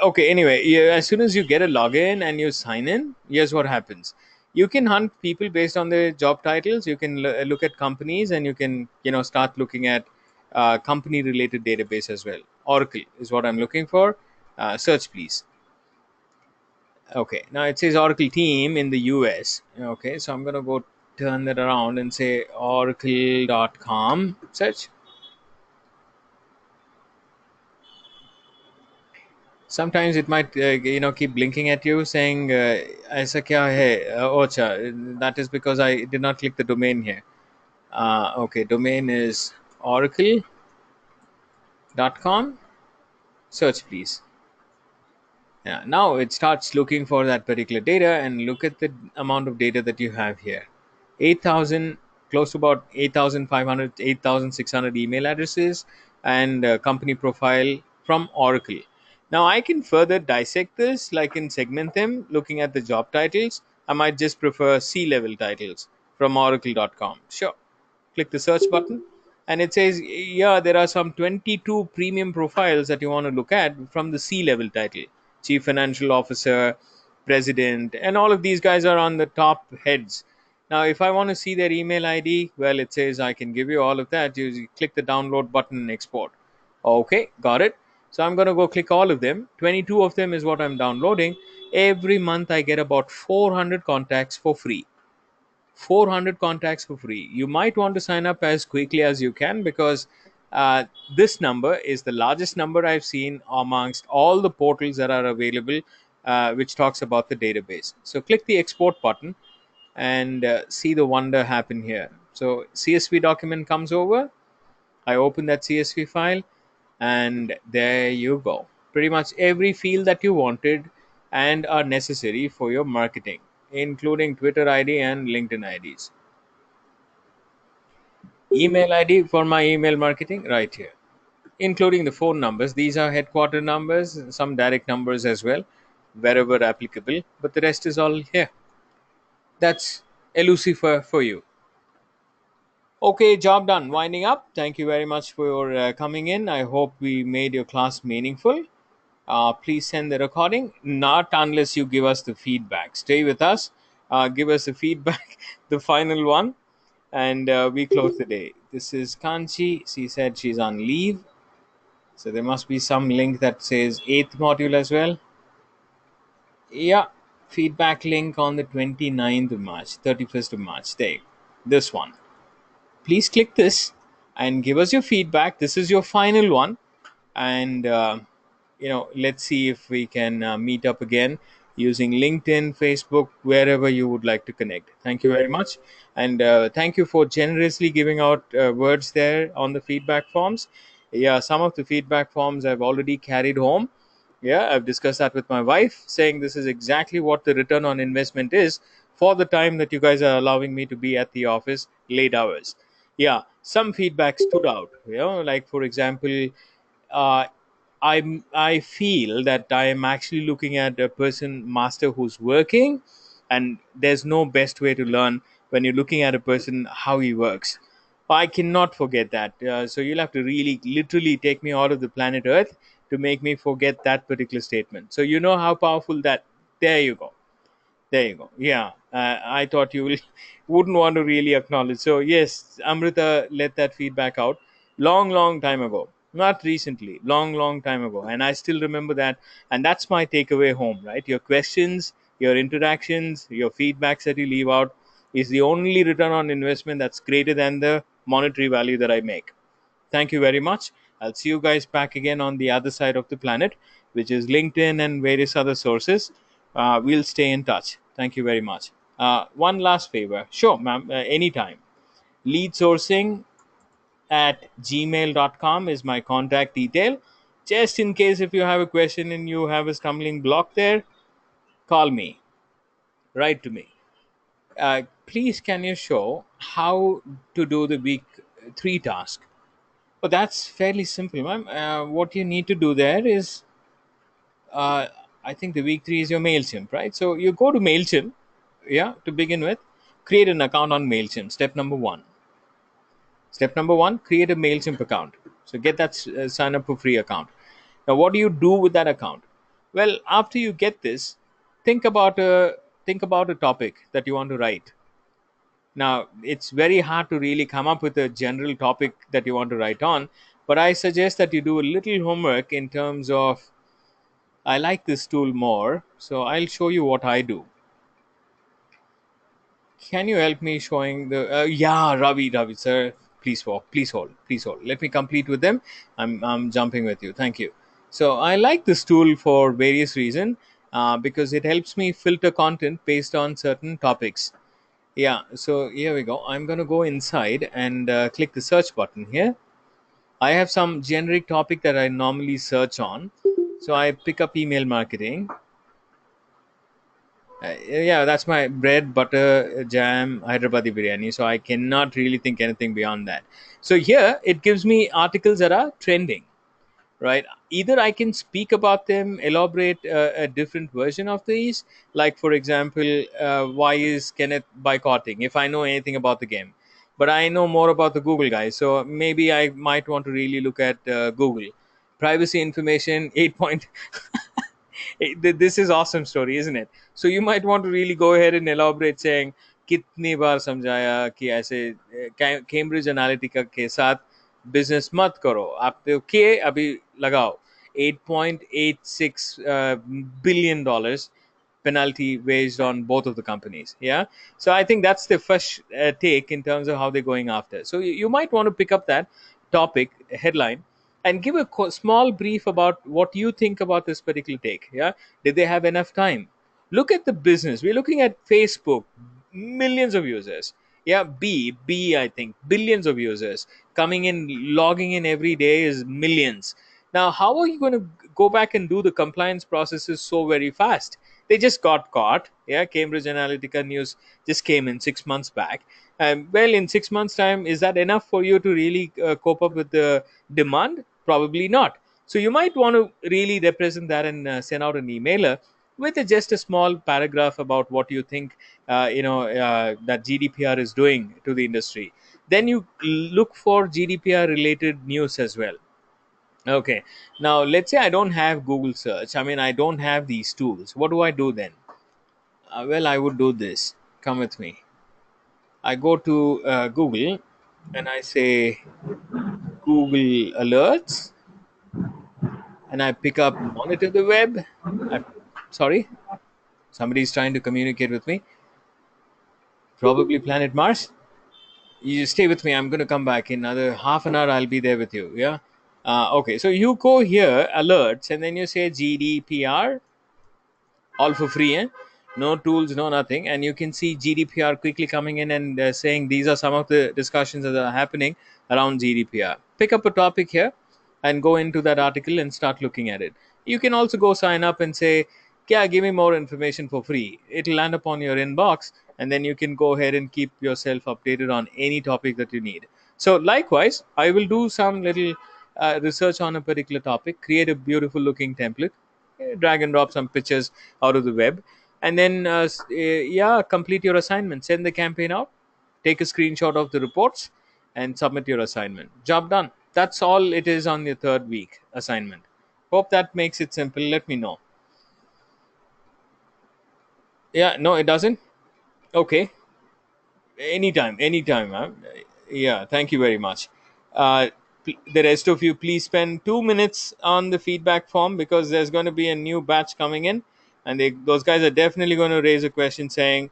Okay, anyway, yeah, as soon as you get a login and you sign in, here's what happens. You can hunt people based on their job titles. You can look at companies, and you can, start looking at company-related database as well. Oracle is what I'm looking for. Search, please. Okay, now it says Oracle team in the US. Okay, so I'm gonna go turn that around and say oracle.com. Search. Sometimes it might keep blinking at you saying ऐसा क्या है oh, अच्छा, that is because I did not click the domain here. Okay, domain is oracle.com. Search, please. Yeah, now it starts looking for that particular data, and look at the amount of data that you have here. 8,000, close to about 8,500, 8,600 email addresses, and company profile from Oracle. Now I can further dissect this, like in segment them, looking at the job titles. I might just prefer C-level titles from oracle.com. Sure. Click the search button, and it says, yeah, there are some 22 premium profiles that you want to look at from the C level title: chief financial officer, president, and all of these guys are on the top heads. Now if I want to see their email ID, well, it says I can give you all of that. You click the download button and export. Okay, got it. So I'm going to go click all of them. 22 of them is what I'm downloading. Every month I get about 400 contacts for free. 400 contacts for free. You might want to sign up as quickly as you can, because this number is the largest number I've seen amongst all the portals that are available, which talks about the database. So click the export button and see the wonder happen here. So CSV document comes over. I open that CSV file, and there you go. Pretty much every field that you wanted and are necessary for your marketing, including Twitter ID and LinkedIn IDs. Email ID for my email marketing right here, including the phone numbers. These are headquarter numbers, some direct numbers as well, wherever applicable, but the rest is all here. That's elusive for you. Okay, job done. Winding up. Thank you very much for coming in. I hope we made your class meaningful. Please send the recording, not unless you give us the feedback. Stay with us, give us the feedback, the final one, and we close the day. This is Kanchi. She said she's on leave. So there must be some link that says 8th module as well. Yeah, feedback link on the 29th of March, 31st of March. There, this one. Please click this and give us your feedback. This is your final one. And let's see if we can meet up again using LinkedIn, Facebook, wherever you would like to connect. Thank you very much, and thank you for generously giving out words there on the feedback forms. Yeah, some of the feedback forms I've already carried home. Yeah, I've discussed that with my wife, saying this is exactly what the return on investment is for the time that you guys are allowing me to be at the office late hours. Yeah, some feedback stood out, like for example, uh, I feel that I am actually looking at a person master who's working, and there's no best way to learn when you're looking at a person how he works. I cannot forget that. So you'll have to really literally take me out of the planet Earth to make me forget that particular statement. So you know how powerful that. There you go. There you go. Yeah, I thought you will, wouldn't want to really acknowledge. So yes, Amrita let that feedback out long, long time ago. Not recently, long, long time ago, and I still remember that. And that's my takeaway home, right? Your questions, your interactions, your feedbacks that you leave out is the only return on investment that's greater than the monetary value that I make. Thank you very much. I'll see you guys back again on the other side of the planet, which is LinkedIn and various other sources. We'll stay in touch. Thank you very much. One last favor, sure, ma'am, anytime. Lead sourcing at gmail.com is my contact detail. Just in case if you have a question and you have a stumbling block there, call me, write to me. Please, can you show how to do the week 3 task? Oh, that's fairly simple, ma'am. What you need to do there is, uh, I think the week 3 is your MailChimp, right? So you go to MailChimp, yeah, to begin with, create an account on MailChimp. Step number one. Step number one, create a MailChimp account. So get that sign up for free account. Now, what do you do with that account? Well, after you get this, think about a think about a topic that you want to write. Now, it's very hard to really come up with a general topic that you want to write on, but I suggest that you do a little homework in terms of, I like this tool more, so I'll show you what I do. Can you help me showing the? Yeah, Ravi, sir. Please hold. Let me complete with them. I'm jumping with you. Thank you. So I like this tool for various reasons, because it helps me filter content based on certain topics. Yeah. So here we go. I'm gonna go inside and click the search button here. I have some generic topic that I normally search on. So I pick up email marketing. Yeah, that's my bread, butter, jam, Hyderabadi biryani. So I cannot really think anything beyond that. So here it gives me articles that are trending, right? Either I can speak about them, elaborate a different version of these. Like, for example, why is Kenneth boycotting? If I know anything about the game, but I know more about the Google guys, so maybe I might want to really look at Google privacy information 8 point. This is awesome story, isn't it? So you might want to really go ahead and elaborate saying कितनी बार समझाया कि ऐसे Cambridge Analytica के साथ business मत करो आप तो के अभी लगाओ 8.86 billion dollars penalty based on both of the companies. Yeah, so I think that's the first take in terms of how they're going after. So you might want to pick up that topic headline and give a small brief about what you think about this particular take. Yeah, did they have enough time? Look at the business. We're looking at Facebook, millions of users. Yeah, I think billions of users coming in, logging in every day is millions. Now, how are you going to go back and do the compliance processes so very fast? They just got caught. Yeah, Cambridge Analytica news just came in 6 months back. Well, in 6 months' time, is that enough for you to really cope up with the demand? Probably not. So you might want to really represent that and send out an emailer with just a small paragraph about what you think that GDPR is doing to the industry. Then you look for GDPR related news as well. Okay. Now let's say I don't have Google search. I mean, I don't have these tools. What do I do then? Well, I would do this. Come with me. I go to Google and I say Google Alerts, and I pick up Monitor the Web. I, sorry, somebody's trying to communicate with me. Probably Planet Mars. You stay with me. I'm going to come back in another half an hour. I'll be there with you. Yeah. Okay. So you go here, alerts, and then you say GDPR, all for free. Eh? No tools, no nothing. And you can see GDPR quickly coming in and saying these are some of the discussions that are happening around GDPR. Pick up a topic here and go into that article and start looking at it. You can also go sign up and say, yeah, give me more information for free. It'll land up on your inbox, and then you can go ahead and keep yourself updated on any topic that you need. So, likewise, I will do some little research on a particular topic, create a beautiful looking template, drag and drop some pictures out of the web, and then yeah, complete your assignment, send the campaign out, take a screenshot of the reports, and submit your assignment. Job done. That's all it is on your third week assignment. Hope that makes it simple. Let me know. Yeah, no, it doesn't. Okay. Anytime, ma'am. Yeah, thank you very much. The rest of you, please spend 2 minutes on the feedback form, because there's going to be a new batch coming in, and those guys are definitely going to raise a question saying,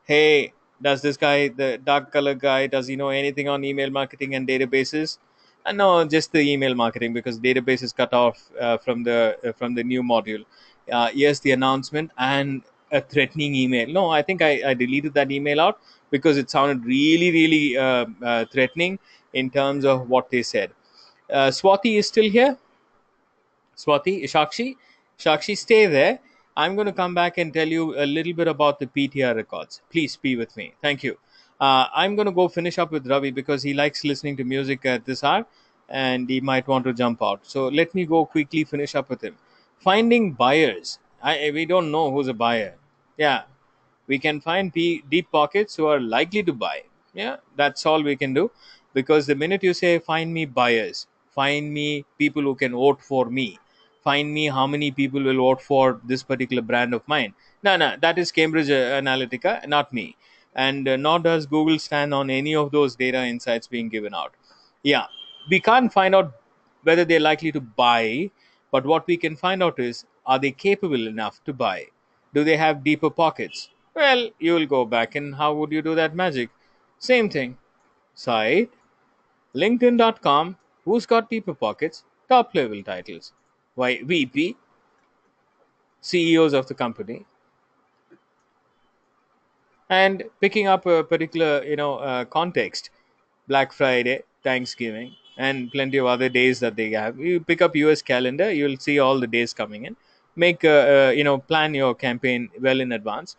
"Hey, does this guy, the dark color guy, does he know anything on email marketing and databases?" And no, just the email marketing, because database is cut off from the new module. Yes, the announcement and a threatening email. No, I think I deleted that email out because it sounded really, really threatening in terms of what they said. Swati is still here. Swati, Shakshi, stay there. I'm going to come back and tell you a little bit about the PTR records. Please be with me. Thank you. I'm going to go finish up with Ravi because he likes listening to music at this hour and he might want to jump out. So let me go quickly finish up with him. Finding buyers. We don't know who's a buyer. Yeah, we can find deep pockets who are likely to buy. Yeah, that's all we can do, because the minute you say find me buyers, find me people who can vote for me, find me how many people will vote for this particular brand of mine, no, that is Cambridge Analytica, not me. And nor does Google stand on any of those data insights being given out. Yeah, we can't find out whether they're likely to buy, but what we can find out is, are they capable enough to buy? Do they have deeper pockets? Well, you will go back, and how would you do that magic? Same thing. Site, LinkedIn.com, who's got deeper pockets? Top level titles. Why, VP, CEOs of the company, and picking up a particular context. Black Friday, Thanksgiving, and plenty of other days that they have. You pick up US calendar, you'll see all the days coming in. Make plan your campaign well in advance.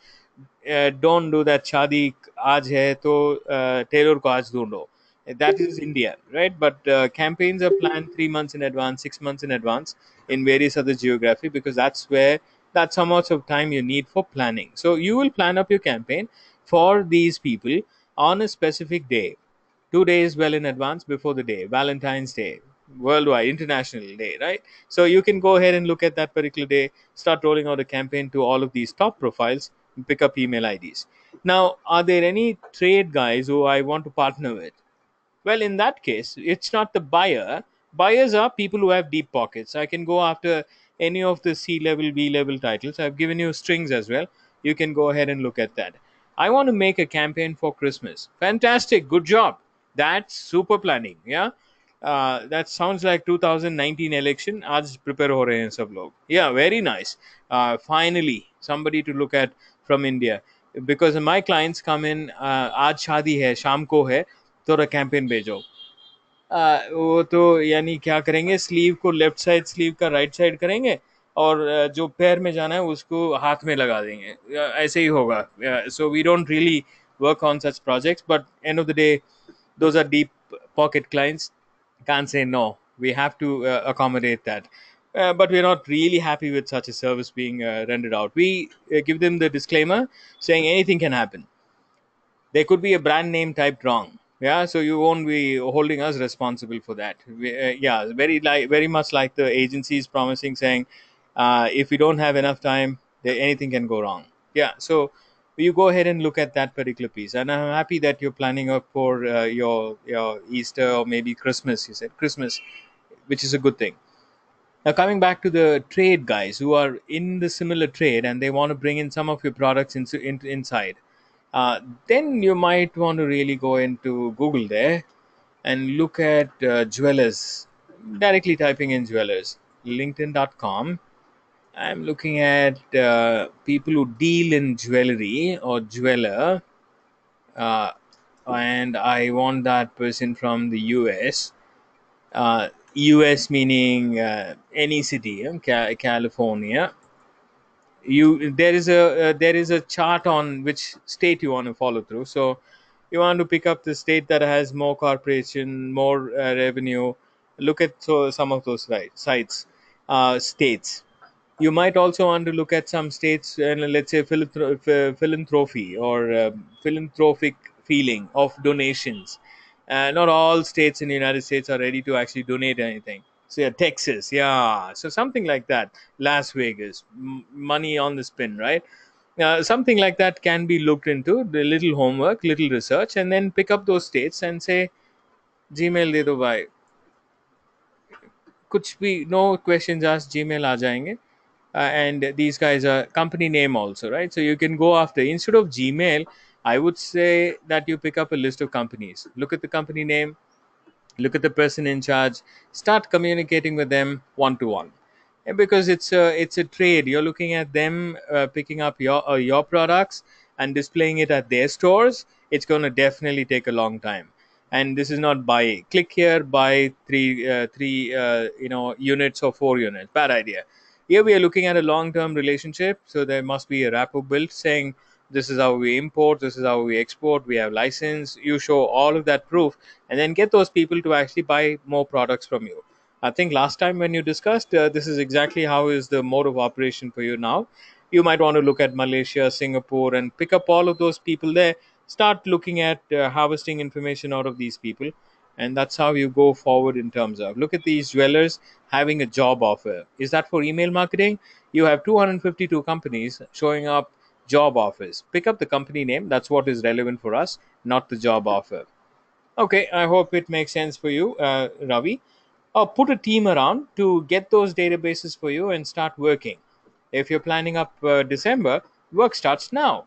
Don't do that शादी आज है तो Taylor को आज ढूंढो. That is India, right? But campaigns are planned 3 months in advance, 6 months in advance in various other geography, because that's how much of time you need for planning. So you will plan up your campaign for these people on a specific day, 2 days well in advance before the day, Valentine's Day, worldwide, international day, right? So you can go ahead and look at that particular day, start rolling out a campaign to all of these top profiles, pick up email IDs. Now, are there any trade guys who I want to partner with? Well, in that case, it's not the buyer. Buyers are people who have deep pockets. I can go after any of the C level, B level titles. I've given you strings as well. You can go ahead and look at that. I want to make a campaign for Christmas. Fantastic. Good job. That's super planning. Yeah. That sounds like 2019 election. आज prepare हो रहे हैं सब लोग. Yeah, very nice. Finally, somebody to look at from India, because my clients come in. आज शादी है, शाम को है, थोड़ा कैंपेन भेजो. वो तो यानी क्या करेंगे, स्लीव को लेफ्ट साइड स्लीव का राइट साइड करेंगे, और जो पैर में जाना है उसको हाथ में लगा देंगे. ऐसे ही होगा. So we don't really work on such projects, but end of the day those are deep pocket clients. Can't say no. We have to accommodate that. But we're not really happy with such a service being rendered out. We give them the disclaimer saying anything can happen. There could be a brand name typed wrong. Yeah, so you won't be holding us responsible for that. Yeah, very much like the agencies promising, saying if we don't have enough time, anything can go wrong. Yeah, so you go ahead and look at that particular piece, and I'm happy that you're planning up for your Easter or maybe Christmas. You said Christmas, which is a good thing. Now, coming back to the trade guys who are in the similar trade and they want to bring in some of your products inside, then you might want to really go into Google there and look at jewelers. Directly typing in jewelers, LinkedIn.com. I'm looking at people who deal in jewelry or jeweler, uh, and I want that person from the US. US meaning any city, California. There is a chart on which state you want to follow through. So you want to pick up the state that has more corporation, more revenue. Look at some of those sites, states. You might also want to look at some states, and let's say philanthropy or philanthropic feeling of donations. Not all states in the United States are ready to actually donate anything. So yeah, Texas, yeah, so something like that. Las Vegas, money on the spin, right? Something like that can be looked into. The little homework, little research, and then pick up those states and say, Gmail दे दो भाई. कुछ भी, no questions asked, Gmail आ जाएंगे. And these guys are company name also, right? So you can go after, instead of Gmail, I would say that you pick up a list of companies, look at the company name, look at the person in charge, start communicating with them one to one. because it's a trade. You're looking at them picking up your products and displaying it at their stores. It's going to definitely take a long time. And this is not buy click here, buy three units or 4 units. Bad idea. Here we are looking at a long term relationship, so there must be a rapport built saying this is how we import, this is how we export, we have license. You show all of that proof, and then get those people to actually buy more products from you. I think last time when you discussed, this is exactly how is the mode of operation for you now. You might want to look at Malaysia, Singapore, and pick up all of those people there. Start looking at harvesting information out of these people, and that's how you go forward in terms of look at these dwellers having a job offer. Is that for email marketing? You have 252 companies showing up job offers. Pick up the company name. That's what is relevant for us, not the job offer. Okay, I hope it makes sense for you, Ravi. Put a team around to get those databases for you and start working. If you're planning up December, work starts now.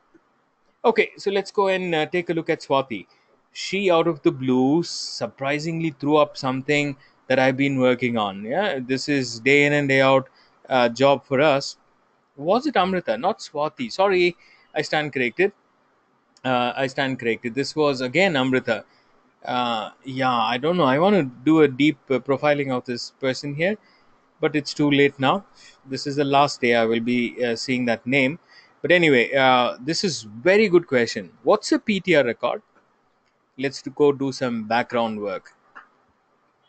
Okay, so let's go and take a look at Swati. She, out of the blue, surprisingly threw up something that I've been working on. Yeah, this is day in and day out job for us. Was it Amrita, not Swati? Sorry, I stand corrected. I stand corrected. This was again Amrita. Yeah, I don't know. I want to do a deep profiling of this person here, but it's too late now. This is the last day I will be seeing that name. But anyway, this is very good question. What's a PTR record? Let's go do some background work.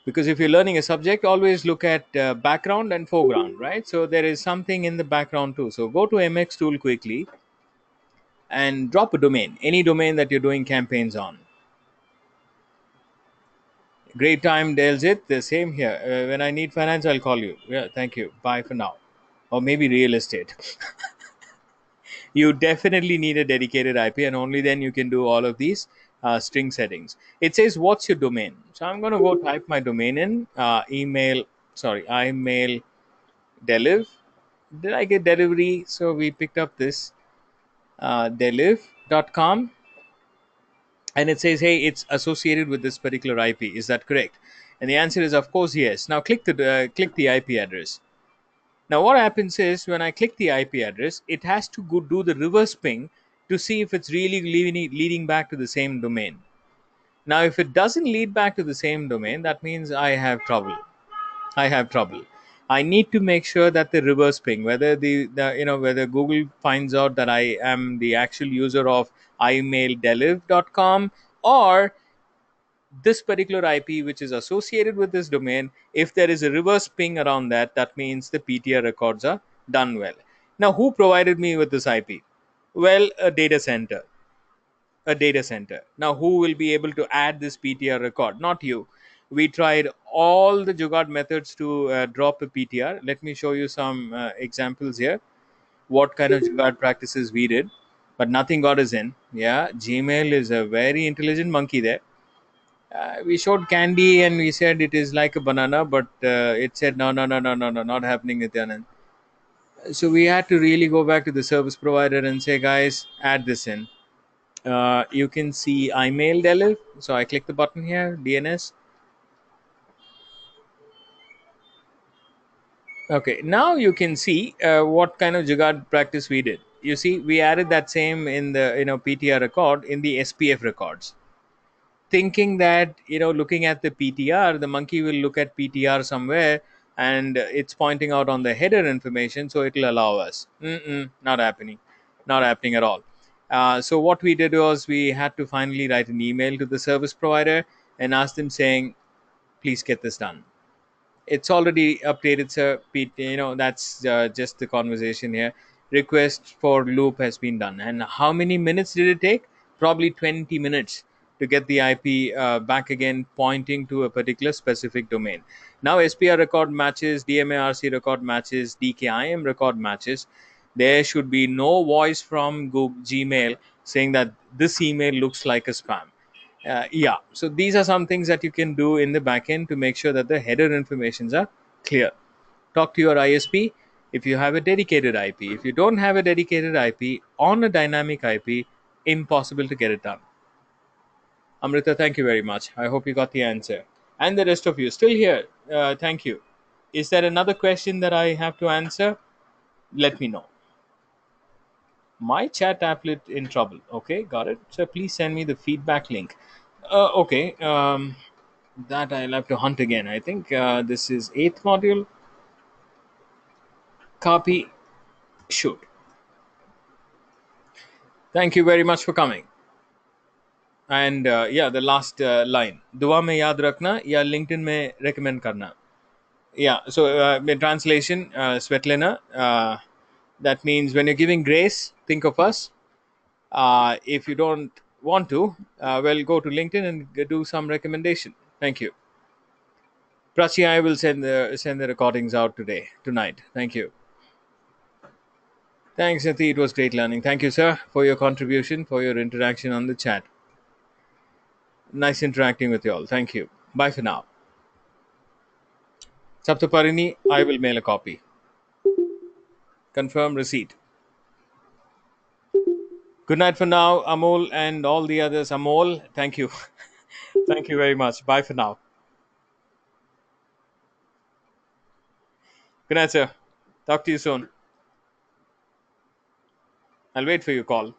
Because if you're learning a subject, always look at background and foreground, right? So there is something in the background too. So go to MX tool quickly and drop a domain, any domain that you're doing campaigns on. Great time, Dale's it. The same here. When I need finance, I'll call you. Yeah, thank you. Bye for now. Or maybe real estate. You definitely need a dedicated IP, and only then you can do all of these string settings. It says, "What's your domain?" So I'm going to go type my domain in. Email, sorry, imail deliv. Did I get delivery? So we picked up this deliv.com, and it says, "Hey, it's associated with this particular IP." Is that correct? And the answer is, of course, yes. Now click the IP address. Now, what happens is when I click the IP address, it has to go do the reverse ping to see if it's really leading back to the same domain. Now, if it doesn't lead back to the same domain, that means I have trouble. I have trouble. I need to make sure that the reverse ping, whether whether Google finds out that I am the actual user of imaildeliv.com, or this particular IP which is associated with this domain, if there is a reverse ping around that, that means the PTR records are done well. Now, who provided me with this IP? Well, a data center. A data center. Now, who will be able to add this PTR record? Not you. We tried all the Jugaad methods to drop a PTR. Let me show you some examples here. What kind of Jugaad practices we did, but nothing got us in. Yeah, Gmail is a very intelligent monkey there. We showed candy and we said it is like a banana, but it said no, no, no, no, no, no, not happening, Nityanand. So we had to really go back to the service provider and say, guys, add this in. You can see iMail Delif. So I click the button here, DNS. Okay, now you can see what kind of Jugaad practice we did. You see, we added that same in the PTR record in the SPF records, thinking that looking at the PTR, the monkey will look at PTR somewhere and it's pointing out on the header information, so it will allow us. Not happening, not happening at all. So what we did was we had to finally write an email to the service provider and ask them saying, please get this done. It's already updated, sir. Pete, that's just the conversation here. Request for loop has been done. And how many minutes did it take? Probably 20 minutes to get the IP back again, pointing to a particular specific domain. Now, SPR record matches, DMARC record matches, DKIM record matches. There should be no voice from Google, Gmail saying that this email looks like a spam. Yeah, so these are some things that you can do in the backend to make sure that the header informations are clear. Talk to your ISP if you have a dedicated IP. If you don't have a dedicated IP on a dynamic IP, impossible to get it done. Amrita, thank you very much. I hope you got the answer. And the rest of you still here. Thank you. Is there another question that I have to answer? Let me know. My chat applet in trouble. Okay, got it. So please send me the feedback link. Okay, that I'll have to hunt again. I think this is eighth module. Copy. Shoot. Thank you very much for coming. And yeah, the last line. दुआ में याद रखना या LinkedIn में recommend करना. Yeah, so in translation, Svetlana, that means when you're giving grace, think of us. If you don't want to, well, go to LinkedIn and do some recommendation. Thank you. Prachi, I will send the recordings out tonight. Thank you. Thanks, Nithy. It was great learning. Thank you, sir, for your contribution, for your interaction on the chat. Nice interacting with you all. Thank you. Bye for now. Saptaparini, I will mail a copy. Confirm receipt. Good night for now, Amol and all the others. Amol, thank you. Thank you very much. Bye for now. Good night, sir. Talk to you soon. I'll wait for your call.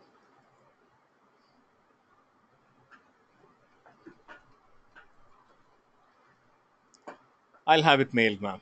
I'll have it mailed, ma'am.